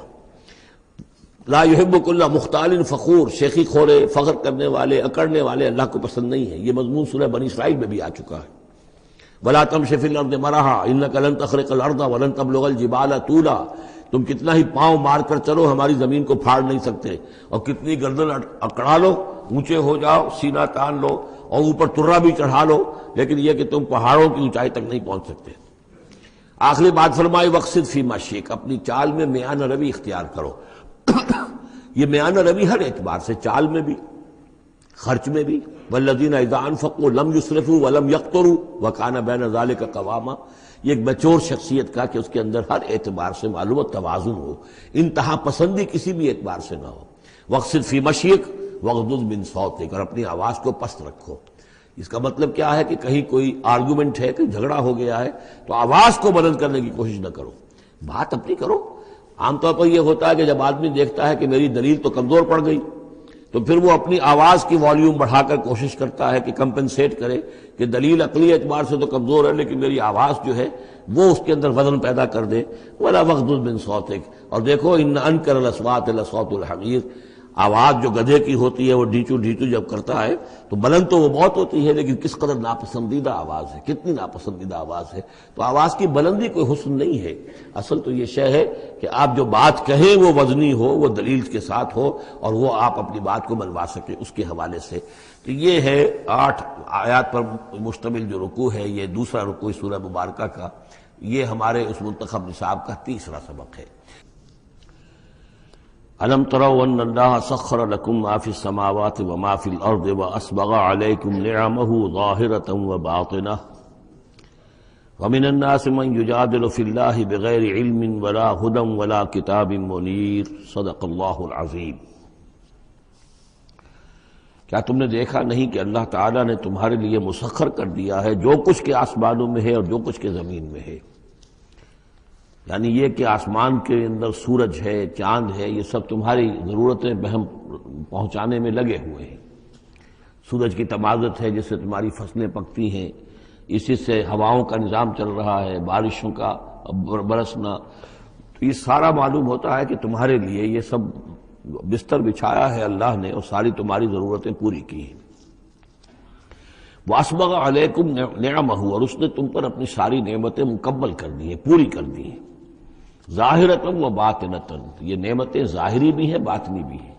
لا يحب كل مختال فخور، شیخی خورے، فخر کرنے والے، اکڑنے والے اللہ کو پسند نہیں ہے۔ یہ مضمون سورہ بنی اسرائیل میں بھی آ چکا ہے۔ وَلَا تَمْشِ فِي الْأَرْضِ مَرَحًا إِنَّكَ لَن تَخْرِقَ الْأَرْضَ وَلَن تَبْلُغَ الْجِبَالَ طُولًا، تم کتنا ہی پاؤں مار کر چلو ہماری زمین کو پھاڑ نہیں سکتے، اور کتنی گردن اکڑا لو، اونچے ہو جاؤ، سینہ تان لو اور اوپر ترا بھی چڑھا لو، لیکن یہ کہ تم پہاڑوں کی اونچائی تک نہیں پہنچ سکتے۔ آخری بات فرمائی وقصد فی مشیک، اپنی چال میں میانہ روی اختیار کرو۔ یہ میانہ روی ہر اعتبار سے، چال میں بھی، خرچ میں بھی، والذین اذا انفقوا لم یسرفوا ولم یقتروا وکان بین ذلک قواما، یہ ایک بچور شخصیت کا کہ اس کے اندر ہر اعتبار سے معلوم توازن ہو، انتہا پسندی کسی بھی اعتبار سے نہ ہو۔ وقصد فی مشیک واغضض من صوتک، اور اپنی آواز کو پست رکھو۔ اس کا مطلب کیا ہے کہ کہیں کوئی آرگومنٹ ہے کہ جھگڑا ہو گیا ہے تو آواز کو بلند کرنے کی کوشش نہ کرو، بات اپنی کرو۔ عام طور پر یہ ہوتا ہے کہ جب آدمی دیکھتا ہے کہ میری دلیل تو کمزور پڑ گئی تو پھر وہ اپنی آواز کی والیوم بڑھا کر کوشش کرتا ہے کہ کمپنسیٹ کرے کہ دلیل عقلی اعتبار سے تو کمزور ہے لیکن میری آواز جو ہے وہ اس کے اندر وزن پیدا کر دے۔ وَلَا وَغْضُضْ مِنْ صَوْتِكَ، اور دیکھو إِنَّ أَنْكَرَ الْأَصْوَاتِ لَصَوْتُ الْحَمِيرِ، آواز جو گدھے کی ہوتی ہے وہ ڈھیچو ڈھیچو جب کرتا ہے تو بلند تو وہ بہت ہوتی ہے لیکن کس قدر ناپسندیدہ آواز ہے، کتنی ناپسندیدہ آواز ہے۔ تو آواز کی بلندی کوئی حسن نہیں ہے، اصل تو یہ شے ہے کہ آپ جو بات کہیں وہ وزنی ہو، وہ دلیل کے ساتھ ہو، اور وہ آپ اپنی بات کو منوا سکیں اس کے حوالے سے۔ تو یہ ہے 8 آیات پر مشتمل جو رکوع ہے، یہ دوسرا رکوع سورہ مبارکہ کا، یہ ہمارے اس منتخب نصاب کا تیسرا سبق ہے۔ أَلَمْ تَرَوْا أَنَّ اللَّهَ سَخَّرَ لَكُم مَّا فِي السَّمَاوَاتِ وَمَا فِي الْأَرْضِ وَأَسْبَغَ عَلَيْكُمْ نِعَمَهُ ظَاهِرَةً وَبَاطِنَةً وَمِنَ النَّاسِ مَن يُجَادِلُ فِي اللَّهِ بِغَيْرِ عِلْمٍ وَلَا هُدًى وَلَا كِتَابٍ مُنِيرٍ صدق اللہ العظیم۔ کیا تم نے دیکھا نہیں کہ اللہ تعالیٰ نے تمہارے لیے مسخر کر دیا ہے جو کچھ کے آسمانوں میں ہے اور جو کچھ کے زمین میں ہے، یعنی یہ کہ آسمان کے اندر سورج ہے، چاند ہے، یہ سب تمہاری ضرورتیں بہم پہنچانے میں لگے ہوئے ہیں۔ سورج کی تمازت ہے جس سے تمہاری فصلیں پکتی ہیں، اسی سے ہواؤں کا نظام چل رہا ہے، بارشوں کا برسنا، تو یہ سارا معلوم ہوتا ہے کہ تمہارے لیے یہ سب بستر بچھایا ہے اللہ نے اور ساری تمہاری ضرورتیں پوری کی ہیں۔ وَأَسْبَغَ عَلَيْكُمْ نِعَمَهُ، اور اس نے تم پر اپنی ساری نعمتیں مکمل کر دی ہیں، پوری کر دی ہیں۔ ظاہرۃً و باطنۃً، یہ نعمتیں ظاہری بھی ہیں باطنی بھی ہیں،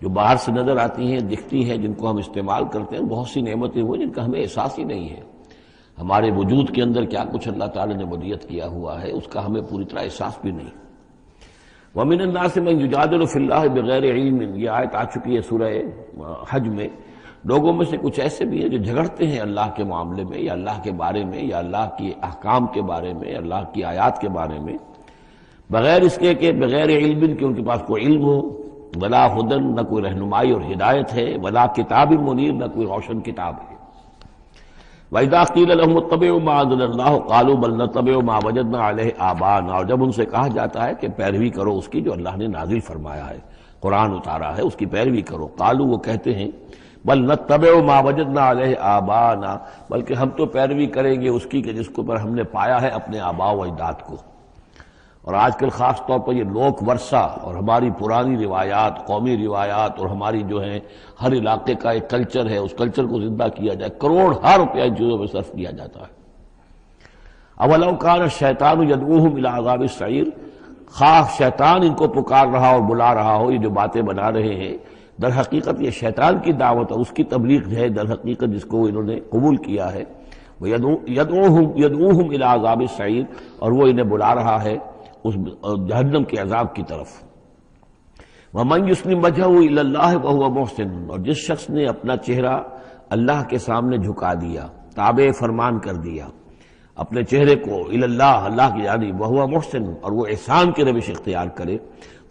جو باہر سے نظر آتی ہیں دکھتی ہیں جن کو ہم استعمال کرتے ہیں، بہت سی نعمتیں وہ جن کا ہمیں احساس ہی نہیں ہے۔ ہمارے وجود کے اندر کیا کچھ اللہ تعالی نے ودیت کیا ہوا ہے اس کا ہمیں پوری طرح احساس بھی نہیں۔ وَمِنَ النَّاسِ مَن يُجَادِلُ فِي اللَّهِ بِغَيْرِ عِلْمٍ، یہ آیت آ چکی ہے سورہ حج میں۔ لوگوں میں سے کچھ ایسے بھی ہیں جو جھگڑتے ہیں اللہ کے معاملے میں یا اللہ کے بارے میں یا اللہ کے احکام کے بارے میں، اللہ کی آیات کے بارے میں، بغیر اس کے کہ بغیر علم کہ ان کے پاس کوئی علم ہو، ولا ہدن، نہ کوئی رہنمائی اور ہدایت ہے، ولا کتاب منیر، نہ کوئی روشن کتاب ہے۔ وَإِذَا قِيلَ لَهُمُ اتَّبِعُوا مَا أَنزَلَ اللَّهُ قَالُوا بَلْ نَتَّبِعُ مَا وَجَدْنَا عَلَيْهِ آبَاءَنَا، اور جب ان سے کہا جاتا ہے کہ پیروی کرو اس کی جو اللہ نے نازل فرمایا ہے، قرآن اتارا ہے، اس کی پیروی کرو۔ قالوا، وہ کہتے ہیں، بل نتبع ما وجدنا علیہ آباءنا، بلکہ ہم تو پیروی کریں گے اس کی کہ جس کو پر ہم نے پایا ہے اپنے آباء و اجداد کو۔ اور آج کل خاص طور پر یہ لوک ورثہ اور ہماری پرانی روایات، قومی روایات اور ہماری جو ہیں ہر علاقے کا ایک کلچر ہے، اس کلچر کو زندہ کیا جائے، کروڑ روپیہ ان چیزوں میں صرف کیا جاتا ہے۔ اولو کان الشیطان یدعوہم الی عذاب السعیر، خواہ شیطان ان کو پکار رہا اور بلا رہا ہو، یہ جو باتیں بنا رہے ہیں در حقیقت یہ شیطان کی دعوت اور اس کی تبلیغ ہے در حقیقت جس کو انہوں نے قبول کیا ہے۔ یدعوہم الی عذاب السعیر، اور وہ انہیں بلا رہا ہے اس جہنم کے عذاب کی طرف۔ وَمَن يُسْلِمْ وَجْهَهُ إِلَى اللَّهِ وَهُوَ مُحْسِنٌ، اور جس شخص نے اپنا چہرہ اللہ کے سامنے جھکا دیا، تابع فرمان کر دیا اپنے چہرے کو الی اللہ، اللہ کی جانب، وَهُوَ مُحْسِنٌ، اور وہ احسان کی روش اختیار کرے،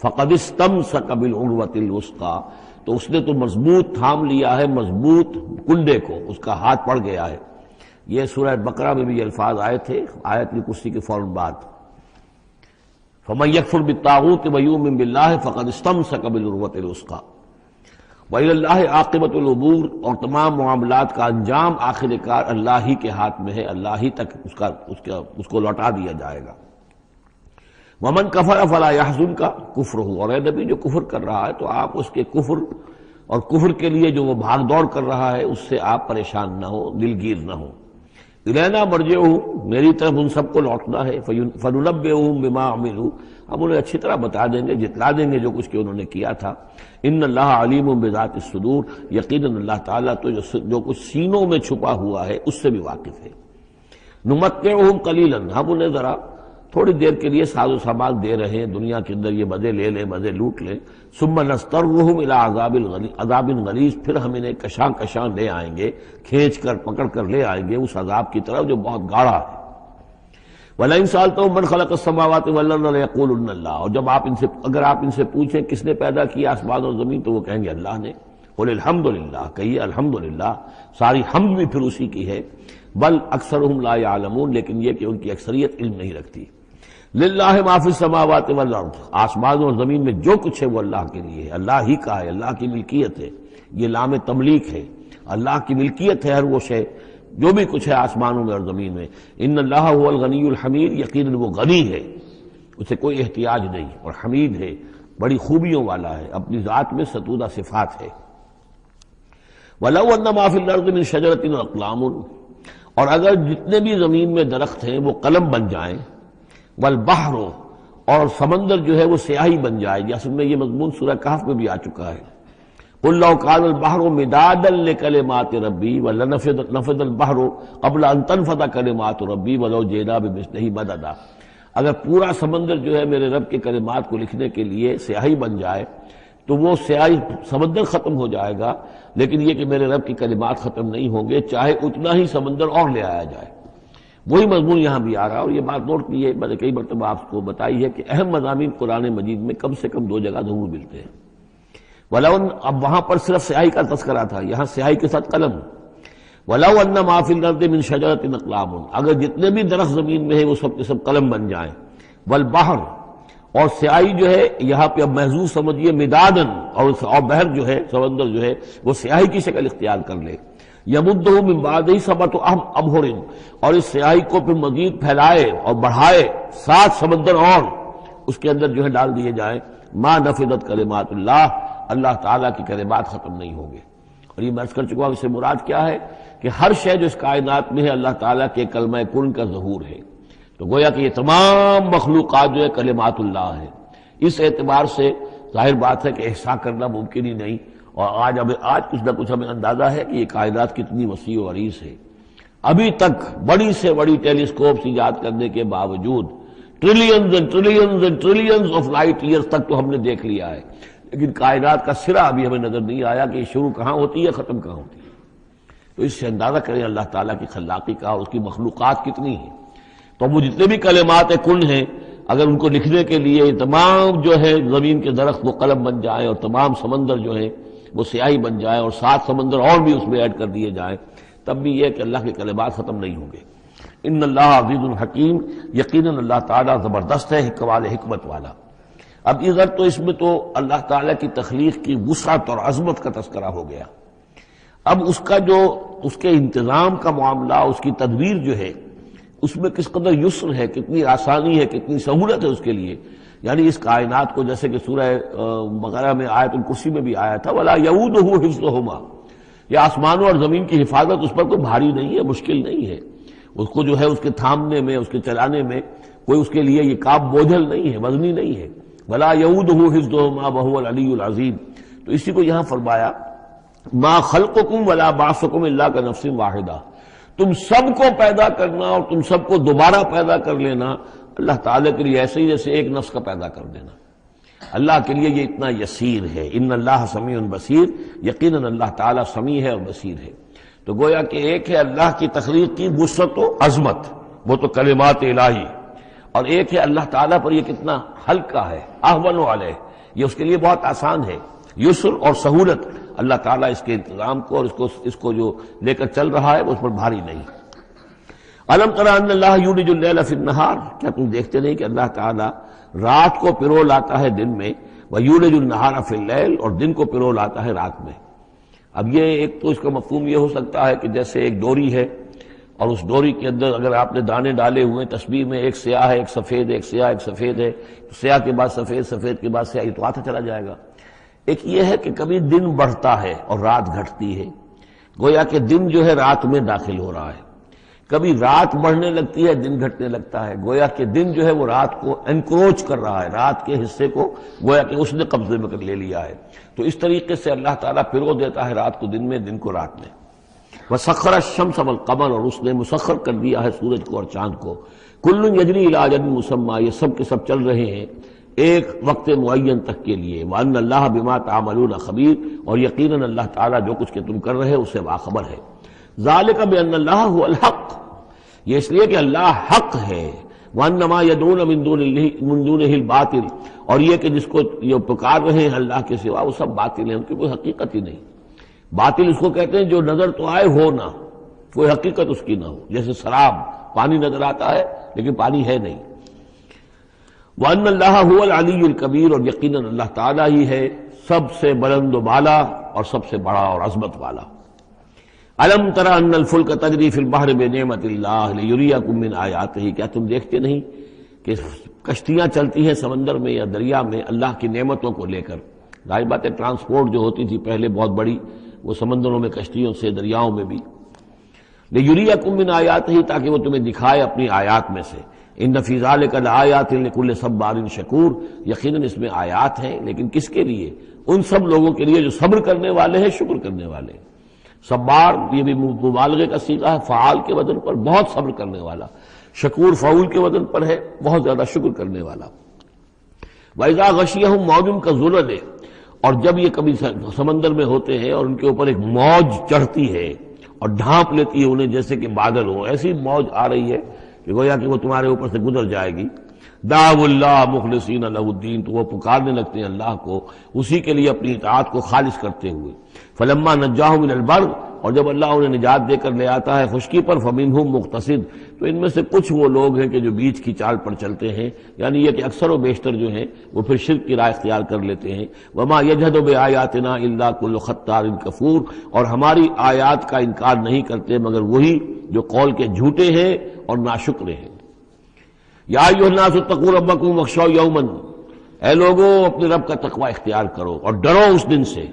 فَقَدِ اسْتَمْسَكَ بِالْعُرْوَةِ الْوُثْقَىٰ، تو اس نے تو مضبوط تھام لیا ہے مضبوط کنڈے کو، اس کا ہاتھ پڑ گیا ہے۔ یہ سورہ بقرہ میں بھی یہ الفاظ آئے تھے آیت الکرسی کے فوراً بعد۔ فَمَن يَكْفُرْ بِالطَّاغُوتِ وَيُؤْمِن بِاللَّهِ فَقَدِ اسْتَمْسَكَ بِالْعُرْوَةِ الْوُثْقَىٰ وَإِلَى اللَّهِ عَاقِبَةُ الْأُمُورِ، اور تمام معاملات کا انجام آخر کار اللہ ہی کے ہاتھ میں ہے، اللہ ہی تک اس کو لوٹا دیا جائے گا۔ وَمَن كَفَرَ فَلَا يَحْزُنكَ كُفْرُهُ، اور اے نبی جو کفر کر رہا ہے تو آپ اس کے کفر اور کفر کے لیے جو وہ بھاگ دوڑ کر رہا ہے اس سے آپ پریشان نہ ہو، دلگیر نہ ہو۔ الینا مرجعہم، میری طرف ان سب کو لوٹنا ہے، فننبئہم بما عملوا، ہم انہیں اچھی طرح بتا دیں گے، جتلا دیں گے جو کچھ کہ انہوں نے کیا تھا۔ ان اللہ علیم بذات الصدور، یقیناً اللہ تعالیٰ تو جو کچھ سینوں میں چھپا ہوا ہے اس سے بھی واقف ہے۔ نمتعہم قلیلا، ہم انہیں ذرا تھوڑی دیر کے لیے ساز و سامان دے رہے ہیں، دنیا کے اندر یہ مزے لے لیں، مزے لوٹ لیں۔ ثم نضطرہم الی عذاب غلیظ، پھر ہم انہیں کشاں کشاں لے آئیں گے، کھینچ کر پکڑ کر لے آئیں گے اس عذاب کی طرف جو بہت گاڑھا ہے۔ وَلَئِن سَأَلْتَهُم مَّنْ خَلَقَ السَّمَاوَاتِ وَالْأَرْضَ لَيَقُولُنَّ اللَّهُ، اور جب اگر آپ ان سے پوچھیں کس نے پیدا کیا آسمان اور زمین تو وہ کہیں گے اللہ نے۔ قُلِ الْحَمْدُ لِلَّهِ، کہیے الحمدللہ، ساری حمد بھی پھر اسی کی ہے۔ بل اکثرهم لا يعلمون، لیکن یہ کہ ان کی اکثریت علم نہیں رکھتی۔ للہ ما فی السماوات والارض، آسمان اور زمین میں جو کچھ ہے وہ اللہ کے لیے ہے، اللہ ہی کا ہے، اللہ کی ملکیت ہے، یہ لام تملیک ہے، اللہ کی ملکیت ہے ہر وہ شے جو بھی کچھ ہے آسمانوں میں اور زمین میں۔ ان اللہ هو الغنی الحمید، یقیناً وہ غنی ہے، اسے کوئی احتیاج نہیں، اور حمید ہے، بڑی خوبیوں والا ہے، اپنی ذات میں ستودہ صفات ہے۔ وَلَوْ أَنَّ مَا فِي الْأَرْضِ مِنْ شَجَرَةٍ أَقْلَامٌ، اور اگر جتنے بھی زمین میں درخت ہیں وہ قلم بن جائیں، والبحر، اور سمندر جو ہے وہ سیاہی بن جائے، جیسے میں یہ مضمون سورہ کہف میں بھی آ چکا ہے۔ قُلْ لَوْ كَانَ الْبَحْرُ مِدَادًا لِكَلِمَاتِ رَبِّي وَلَنَفِدَ الْبَحْرُ قَبْلَ أَن تَنفَدَ كَلِمَاتُ رَبِّي وَلَوْ جِئْنَا بِمِثْلِهِ مَدَدًا، اگر پورا سمندر جو ہے میرے رب کے کلمات کو لکھنے کے لیے سیاہی بن جائے تو وہ سیاہی سمندر ختم ہو جائے گا، لیکن یہ کہ میرے رب کی کلمات ختم نہیں ہوں گے چاہے اتنا ہی سمندر اور لے آیا جائے۔ وہی مضمون یہاں بھی آ رہا ہے، اور یہ بات نوٹ کی ہے، میں نے کئی مرتبہ آپ کو بتائی ہے کہ اہم مضامین قرآن مجید میں کم سے کم دو جگہ ضرور ملتے ہیں۔ وَلَوْ، اب وہاں پر صرف سیاہی کا تذکرہ تھا، یہاں سیاہی کے ساتھ قلم۔ وَلَوْ أَنَّ مَا فِي الْأَرْضِ مِنْ شَجَرَةٍ أَقْلَامٌ، اگر جتنے بھی درخت زمین میں ہیں وہ سب کے سب قلم بن جائیں۔ وَالْبَحْرُ، اور سیاہی جو ہے یہاں پہ اب محظوظ سمجھیے مدادن، اور بحر جو ہے سمندر جو ہے وہ سیاہی کی شکل اختیار کر لے۔ یمدہ من بعدہ سبعۃ ابحر، اور اس سیاہی کو پھر مزید پھیلائے اور بڑھائے 7 سمندر اور اس کے اندر جو ہے ڈال دیے جائیں۔ ما نفدت کلمات اللہ، اللہ تعالیٰ کی کلمات ختم نہیں ہوں گے۔ اور یہ میں عرض کر چکا ہوں، اس سے مراد کیا ہے کہ ہر شے جو اس کائنات میں ہے اللہ تعالیٰ کے کلمہ کن کا ظہور ہے، تو گویا کہ یہ تمام مخلوقات جو ہے کلمات اللہ ہے۔ اس اعتبار سے ظاہر بات ہے کہ احصاء کرنا ممکن ہی نہیں، اور آج کچھ نہ کچھ ہمیں اندازہ ہے کہ یہ کائنات کتنی وسیع و عریض ہے۔ ابھی تک بڑی سے بڑی ٹیلیسکوپس ایجاد کرنے کے باوجود trillions and trillions and trillions of light years تک تو ہم نے دیکھ لیا ہے، لیکن کائنات کا سرا ابھی ہمیں نظر نہیں آیا کہ یہ شروع کہاں ہوتی ہے ختم کہاں ہوتی ہے۔ تو اس سے اندازہ کریں اللہ تعالیٰ کی خلاقی کا اور اس کی مخلوقات کتنی ہیں۔ تو وہ جتنے بھی کلمات کن ہیں اگر ان کو لکھنے کے لیے تمام جو ہے زمین کے درخت وہ قلم بن جائیں اور تمام سمندر جو ہیں وہ سیاہی بن جائیں اور 7 سمندر اور بھی اس میں ایڈ کر دیے جائیں، تب بھی یہ کہ اللہ کے کلمات ختم نہیں ہوں گے۔ ان اللہ عزیز الحکیم، یقیناً اللہ تعالیٰ زبردست ہے، حکمت والا۔ اب ادھر تو اس میں تو اللہ تعالیٰ کی تخلیق کی وسعت اور عظمت کا تذکرہ ہو گیا۔ اب اس کا جو اس کے انتظام کا معاملہ، اس کی تدبیر جو ہے اس میں کس قدر یسر ہے، کتنی آسانی ہے، کتنی سہولت ہے اس کے لیے۔ یعنی اس کائنات کو جیسے کہ سورہ بقرہ میں آیت الکرسی میں بھی آیا تھا وَلَا يَئُودُهُ حِفْظُهُمَا، یہ آسمانوں اور زمین کی حفاظت اس پر کوئی بھاری نہیں ہے، مشکل نہیں ہے، اس کو جو ہے اس کے تھامنے میں، اس کے چلانے میں کوئی اس کے لیے یہ کام بوجھل نہیں ہے، وزنی نہیں ہے۔ وَلَا يَئُودُهُ حِفْظُهُمَا وَهُوَ الْعَلِيُّ الْعَظِيمُ، تو اسی کو یہاں فرمایا مَا خَلْقُكُمْ وَلَا بَعْثُكُمْ إِلَّا كَنَفْسٍ وَاحِدَةٍ، تم سب کو پیدا کرنا اور تم سب کو دوبارہ پیدا کر لینا اللہ تعالیٰ کے لیے ایسے ہی جیسے ایک نفس کا پیدا کر دینا، اللہ کے لیے یہ اتنا یسیر ہے۔ ان اللہ سمیع بصیر، یقیناً اللہ تعالیٰ سمیع ہے اور بصیر ہے۔ تو گویا کہ ایک ہے اللہ کی تخلیق کی وسعت و عظمت، وہ تو کلمات الہی، اور ایک ہے اللہ تعالیٰ پر یہ کتنا ہلکا ہے، اہون علیہ، یہ اس کے لیے بہت آسان ہے، یسر اور سہولت اللہ تعالیٰ اس کے انتظام کو اور اس کو جو لے کر چل رہا ہے وہ اس پر بھاری نہیں۔ الم تر ان اللہ یولج اللیل فی النہار، کیا تم دیکھتے نہیں کہ اللہ تعالیٰ رات کو پرو لاتا ہے دن میں، ویولج النہار فی اللیل، اور دن کو پرو لاتا ہے رات میں۔ اب یہ ایک تو اس کا مفہوم یہ ہو سکتا ہے کہ جیسے ایک ڈوری ہے اور اس ڈوری کے اندر اگر آپ نے دانے ڈالے ہوئے تسبیح میں، ایک سیاہ ہے ایک سفید ہے، ایک سیاہ ایک سفید ہے، تو سیاہ کے بعد سفید، سفید کے بعد سیاہ، یہ تو آتا چلا جائے گا۔ ایک یہ ہے کہ کبھی دن بڑھتا ہے اور رات گھٹتی ہے، گویا کہ دن جو ہے رات میں داخل ہو رہا ہے، کبھی رات بڑھنے لگتی ہے، دن گھٹنے لگتا ہے، گویا کہ دن جو ہے وہ رات کو انکروچ کر رہا ہے، رات کے حصے کو گویا کہ اس نے قبضے میں لے لیا ہے۔ تو اس طریقے سے اللہ تعالیٰ پھرو دیتا ہے رات کو دن میں، دن کو رات میں۔ وَسَخَّرَ الشَّمْسَ وَالْقَمَرَ، اور اس نے مسخر کر دیا ہے سورج کو اور چاند کو۔ كُلٌّ يَجْرِي إِلَىٰ أَجَلٍ مُّسَمًّى، یہ سب کے سب چل رہے ہیں ایک وقت معین تک کے لیے۔ وَأَنَّ اللَّهَ بِمَا تَعْمَلُونَ خَبِيرٌ، اور یقیناً اللہ تعالیٰ جو کچھ کہ تم کر رہے اس سے باخبر ہے۔ ذَلِكَ بِأَنَّ اللَّهَ هُوَ الْحَقُّ، یہ اس لیے کہ اللہ حق ہے۔ وَأَنَّ مَا يَدْعُونَ مِن دُونِهِ الْبَاطِلُ، اور یہ کہ جس کو یہ پکار رہے ہیں اللہ کے سوا وہ سب باطل ہیں، ان کی کوئی حقیقت ہی نہیں۔ باطل اس کو کہتے ہیں جو نظر تو آئے ہو نہ، کوئی حقیقت اس کی نہ ہو، جیسے شراب، پانی نظر آتا ہے لیکن پانی ہے نہیں۔ وَأَنَّ اللَّهَ هُوَ الْعَلِيُّ الْكَبِيرُ، اور یقیناً اللہ تعالیٰ ہی ہے سب سے بلند و بالا اور سب سے بڑا اور عظمت والا۔ أَلَمْ تَرَ أَنَّ الْفُلْكَ تَجْرِي فِي الْبَحْرِ بِنِعْمَتِ اللَّهِ لِيُرِيَكُم مِّنْ آيَاتِهِ، کیا تم دیکھتے نہیں کہ کشتیاں چلتی ہیں سمندر میں یا دریا میں اللہ کی نعمتوں کو لے کر؟ ظاہر بات ہے ٹرانسپورٹ جو ہوتی تھی پہلے بہت بڑی، وہ سمندروں میں کشتیوں سے، دریاؤں میں بھی۔ لِيُرِيَكُم مِّنْ آيَاتِهِ، تاکہ وہ تمہیں دکھائے اپنی آیات میں سے۔ إِنَّ فِي ذَلِكَ لَآيَاتٍ لِكُلِّ صَبَّارٍ شَكُورٍ، یقیناً اس میں آیات ہیں، لیکن کس کے لیے؟ ان سب لوگوں کے لیے جو صبر کرنے والے ہیں، شکر کرنے والے ہیں۔ صبار یہ بھی مبالغے کا صیغہ ہے، فعال کے وزن پر، بہت صبر کرنے والا۔ شکور فعول کے وزن پر ہے، بہت زیادہ شکر کرنے والا۔ وَإِذَا غَشِيَهُم مَّوْجٌ كَالظُّلَلِ، اور جب یہ کبھی سمندر میں ہوتے ہیں اور ان کے اوپر ایک موج چڑھتی ہے اور ڈھانپ لیتی ہے انہیں جیسے کہ بادل ہو، ایسی موج آ رہی ہے کہ گویا کہ وہ تمہارے اوپر سے گزر جائے گی۔ دعوا اللہ مخلصین لہ الدین، تو وہ پکارنے لگتے ہیں اللہ کو اسی کے لیے اپنی اطاعت کو خالص کرتے ہوئے۔ فلما نجاہم الی البر، اور جب اللہ انہیں نجات دے کر لے آتا ہے خشکی پر، فمنہم مقتصد، تو ان میں سے کچھ وہ لوگ ہیں کہ جو بیچ کی چال پر چلتے ہیں، یعنی یہ کہ اکثر و بیشتر جو ہیں وہ پھر شرک کی راہ اختیار کر لیتے ہیں۔ وما یجحد بآیاتنا الا کل ختار کفور، اور ہماری آیات کا انکار نہیں کرتے مگر وہی جو قول کے جھوٹے ہیں اور ناشکرے ہیں۔ یا ایھا الناس اتقوا ربکم واخشوا یوما، اے لوگوں اپنے رب کا تقوی اختیار کرو اور ڈرو اس دن سے،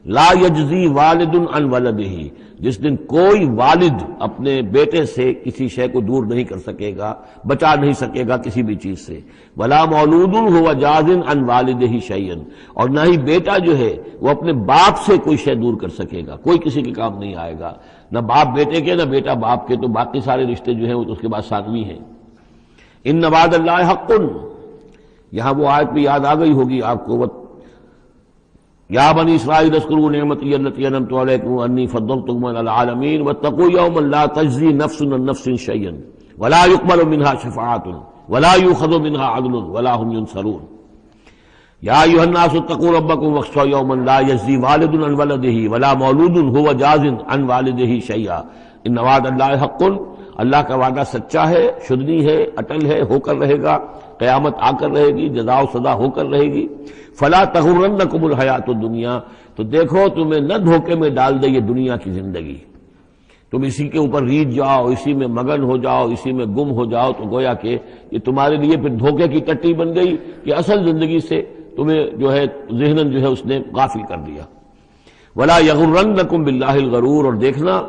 لا یجزی والد عن ولدہ، جس دن کوئی والد اپنے بیٹے سے کسی شے کو دور نہیں کر سکے گا، بچا نہیں سکے گا کسی بھی چیز سے، ولا مولود هو جاز عن والدہ شیئا، اور نہ ہی بیٹا جو ہے وہ اپنے باپ سے کوئی شے دور کر سکے گا، کوئی کسی کے کام نہیں آئے گا، نہ باپ بیٹے کے نہ بیٹا باپ کے، تو باقی سارے رشتے جو ہیں وہ تو اس کے بعد ثانوی ہیں۔ ان وعد اللہ حق، یہاں وہ آیت بھی یاد آ گئی ہوگی آپ کو، یا بنی اسرائیل اذکروا نعمتی التی انعمت علیکم انی فضلتکم علی العالمین واتقوا یوما لا تجزی نفس عن نفس شیئا ولا یقبل منها شفاعۃ ولا یؤخذ منها عدل ولا هم ينصرون۔ یا ایھا الناس اتقوا ربکم واخشوا یوما لا یجزی والد عن ولدہ ولا مولود هو جاز عن والدہ شیئا ان وعد اللہ حق، اللہ کا وعدہ سچا ہے، شدنی ہے، اٹل ہے، ہو کر رہے گا، قیامت آ کر رہے گی، جزا و سزا ہو کر رہے گی۔ فلا تغرنکم الحیات الدنیا، تو دیکھو تمہیں نہ دھوکے میں ڈال دے یہ دنیا کی زندگی، تم اسی کے اوپر ریجھ جاؤ، اسی میں مگن ہو جاؤ، اسی میں گم ہو جاؤ، تو گویا کہ یہ تمہارے لیے پھر دھوکے کی ٹٹی بن گئی کہ اصل زندگی سے تمہیں جو ہے ذہناً جو ہے اس نے غافل کر دیا۔ ولا یغرنکم باللہ الغرور، اور دیکھنا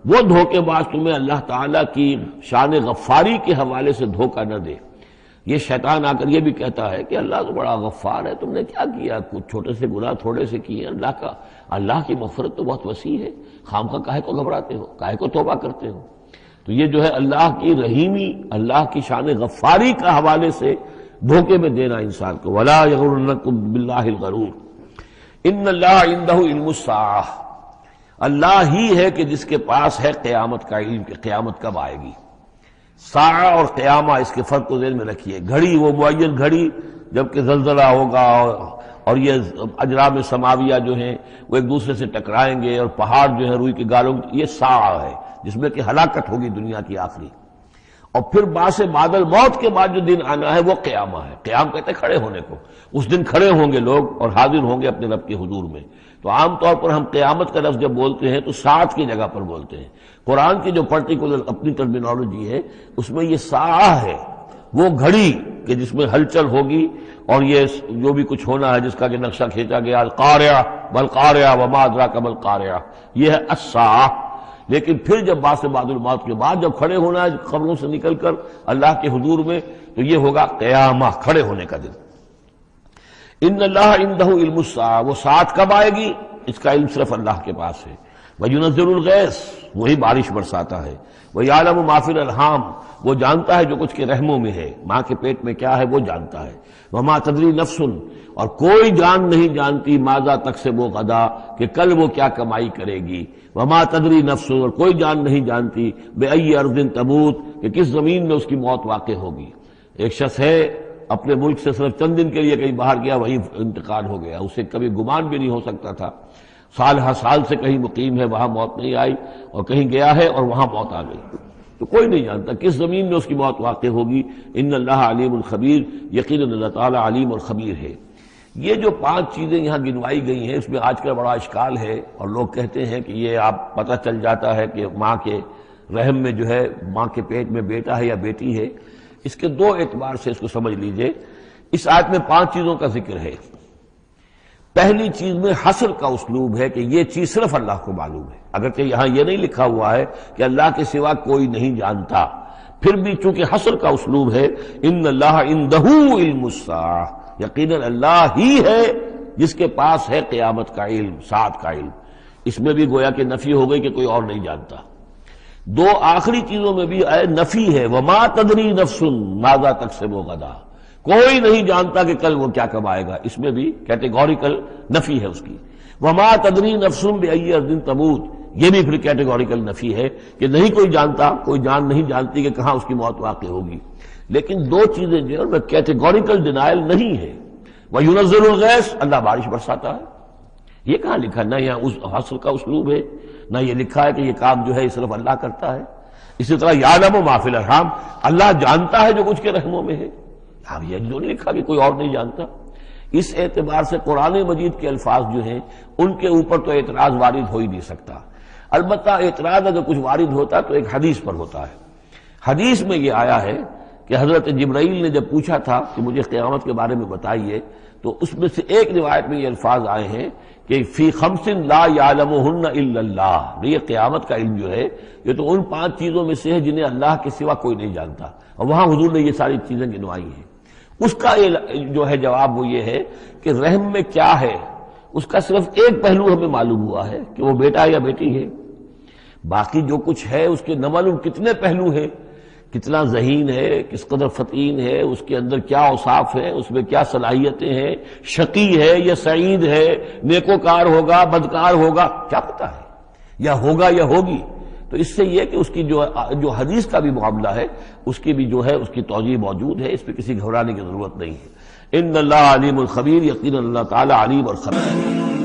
وہ دھوکے باز تمہیں اللہ تعالیٰ کی شان غفاری کے حوالے سے دھوکہ نہ دے۔ یہ شیطان آ کر یہ بھی کہتا ہے کہ اللہ تو بڑا غفار ہے، تم نے کیا کیا، کچھ چھوٹے سے گناہ تھوڑے سے کیے، اللہ کی مغفرت تو بہت وسیع ہے، خامخواہ کاہے کو گھبراتے ہو، کاہے کو توبہ کرتے ہو۔ تو یہ جو ہے اللہ کی رحیمی، اللہ کی شان غفاری کا حوالے سے دھوکے میں دینا انسان کو۔ ولا یغرنکم باللہ الغرور ان اللہ عندہ علم الساعہ، اللہ ہی ہے کہ جس کے پاس ہے قیامت کا علم کہ قیامت کب آئے گی۔ ساعہ اور قیامہ، اس کے فرق کو ذہن میں رکھیے۔ گھڑی وہ معین گھڑی جبکہ زلزلہ ہوگا اور یہ اجرام سماویہ جو ہیں وہ ایک دوسرے سے ٹکرائیں گے اور پہاڑ جو ہے روئی کے گالوں، یہ ساعہ ہے جس میں کہ ہلاکت ہوگی دنیا کی آخری۔ اور پھر باس بادل موت کے بعد جو دن آنا ہے وہ قیامہ ہے۔ قیام کہتے ہیں کھڑے ہونے کو، اس دن کھڑے ہوں گے لوگ اور حاضر ہوں گے اپنے رب کے حضور میں۔ تو عام طور پر ہم قیامت کا لفظ جب بولتے ہیں تو ساعت کی جگہ پر بولتے ہیں۔ قرآن کی جو پرٹیکولر اپنی ٹرمینالوجی ہے اس میں یہ ساعہ ہے، وہ گھڑی کہ جس میں ہلچل ہوگی اور یہ جو بھی کچھ ہونا ہے جس کا کہ نقشہ کھینچا گیا، القاریہ والقاریہ وما ادراک ما القاریہ، یہ ہے الساعہ۔ لیکن پھر جب بعث بعد الموت کے بعد جب کھڑے ہونا ہے قبروں سے نکل کر اللہ کے حضور میں، تو یہ ہوگا قیامہ، کھڑے ہونے کا دن۔ ان اللہ عندہ علم الساعہ، وہ ساعت کب آئے گی اس کا علم صرف اللہ کے پاس ہے۔ وَيُنَزِّلُ الْغَيْثَ، وہی بارش برساتا ہے۔ وَيَعْلَمُ مَا فِي الْأَرْحَامِ، وہ جانتا ہے جو کچھ کے رحموں میں ہے، ماں کے پیٹ میں کیا ہے وہ جانتا ہے۔ وَمَا تَدْرِي نَفْسٌ، اور کوئی جان نہیں جانتی ماذا تکسب غدا، کہ کل وہ کیا کمائی کرے گی۔ وَمَا تَدْرِي نَفْسٌ، اور کوئی جان نہیں جانتی بِأَيِّ أَرْضٍ تَمُوتُ، کہ کس زمین میں اس کی موت واقع ہوگی۔ ایک شخص ہے اپنے ملک سے صرف چند دن کے لیے کہیں باہر گیا، وہیں انتقال ہو گیا، اسے کبھی گمان بھی نہیں ہو سکتا تھا۔ سال ہر سال سے کہیں مقیم ہے، وہاں موت نہیں آئی، اور کہیں گیا ہے اور وہاں موت آ گئی، تو کوئی نہیں جانتا کس زمین میں اس کی موت واقع ہوگی۔ ان اللہ علیم الخبیر، یقیناً اللہ تعالیٰ علیم اور خبیر ہے۔ یہ جو 5 چیزیں یہاں گنوائی گئی ہیں، اس میں آج کل بڑا اشکال ہے، اور لوگ کہتے ہیں کہ یہ آپ پتہ چل جاتا ہے کہ ماں کے رحم میں جو ہے، ماں کے پیٹ میں بیٹا ہے یا بیٹی ہے۔ اس کے 2 اعتبار سے اس کو سمجھ لیجئے۔ اس آیت میں 5 چیزوں کا ذکر ہے۔ پہلی چیز میں حصر کا اسلوب ہے کہ یہ چیز صرف اللہ کو معلوم ہے، اگرچہ یہاں یہ نہیں لکھا ہوا ہے کہ اللہ کے سوا کوئی نہیں جانتا، پھر بھی چونکہ حصر کا اسلوب ہے، ان اللہ عندہ علم الساعہ، یقیناً اللہ ہی ہے جس کے پاس ہے قیامت کا علم، ساعت کا علم۔ اس میں بھی گویا کہ نفی ہو گئی کہ کوئی اور نہیں جانتا۔ 2 آخری چیزوں میں بھی نفی ہے، وما تدری نفس ماذا تکسب غدا، کوئی نہیں جانتا کہ کل وہ کیا کمائے گا، اس میں بھی کیٹیگوریکل نفی ہے اس کی۔ وما تدری نفس بأی ارض تموت، یہ بھی پھر کیٹیگوریکل نفی ہے کہ نہیں کوئی جانتا، کوئی جان نہیں جانتی کہ کہاں اس کی موت واقع ہوگی۔ لیکن 2 چیزیں جو ہے کیٹیگوریکل ڈینائل نہیں ہے۔ وَيُنَزِّلُ الْغَيْثَ، اللہ بارش برساتا ہے، یہ کہاں لکھا؟ نہ یہاں اس حصر کا اسلوب ہے، نہ یہ لکھا ہے کہ یہ کام جو ہے صرف اللہ کرتا ہے۔ اسی طرح یعلم ما فی الارحام، اللہ جانتا ہے جو کچھ کے رحموں میں ہے، اب یہ جو نہیں لکھا کہ کوئی اور نہیں جانتا۔ اس اعتبار سے قرآن مجید کے الفاظ جو ہیں ان کے اوپر تو اعتراض وارد ہو ہی نہیں سکتا۔ البتہ اعتراض اگر کچھ وارد ہوتا تو ایک حدیث پر ہوتا ہے۔ حدیث میں یہ آیا ہے کہ حضرت جبرائیل نے جب پوچھا تھا کہ مجھے قیامت کے بارے میں بتائیے، تو اس میں سے ایک روایت میں یہ الفاظ آئے ہیں کہ فی 5 لا یعلمہن الا اللہ، یہ قیامت کا علم جو ہے یہ تو ان 5 چیزوں میں سے ہے جنہیں اللہ کے سوا کوئی نہیں جانتا، اور وہاں حضور نے یہ ساری چیزیں گنوائی ہیں۔ اس کا جو ہے جواب وہ یہ ہے کہ رحم میں کیا ہے اس کا صرف ایک پہلو ہمیں معلوم ہوا ہے کہ وہ بیٹا یا بیٹی ہے، باقی جو کچھ ہے اس کے نہ معلوم کتنے پہلو ہیں، کتنا ذہین ہے، کس قدر فطین ہے، اس کے اندر کیا اوصاف ہیں، اس میں کیا صلاحیتیں ہیں، شقی ہے یا سعید ہے، نیکوکار ہوگا بدکار ہوگا، کیا پتہ ہے، یا ہوگا یا ہوگی۔ تو اس سے یہ کہ اس کی جو حدیث کا بھی معاملہ ہے اس کی بھی جو ہے اس کی توجیہ موجود ہے، اس پہ کسی گھبرانے کی ضرورت نہیں ہے۔ ان اللہ علیم الخبیر، یقیناً اللہ تعالی علیم اور خبیر۔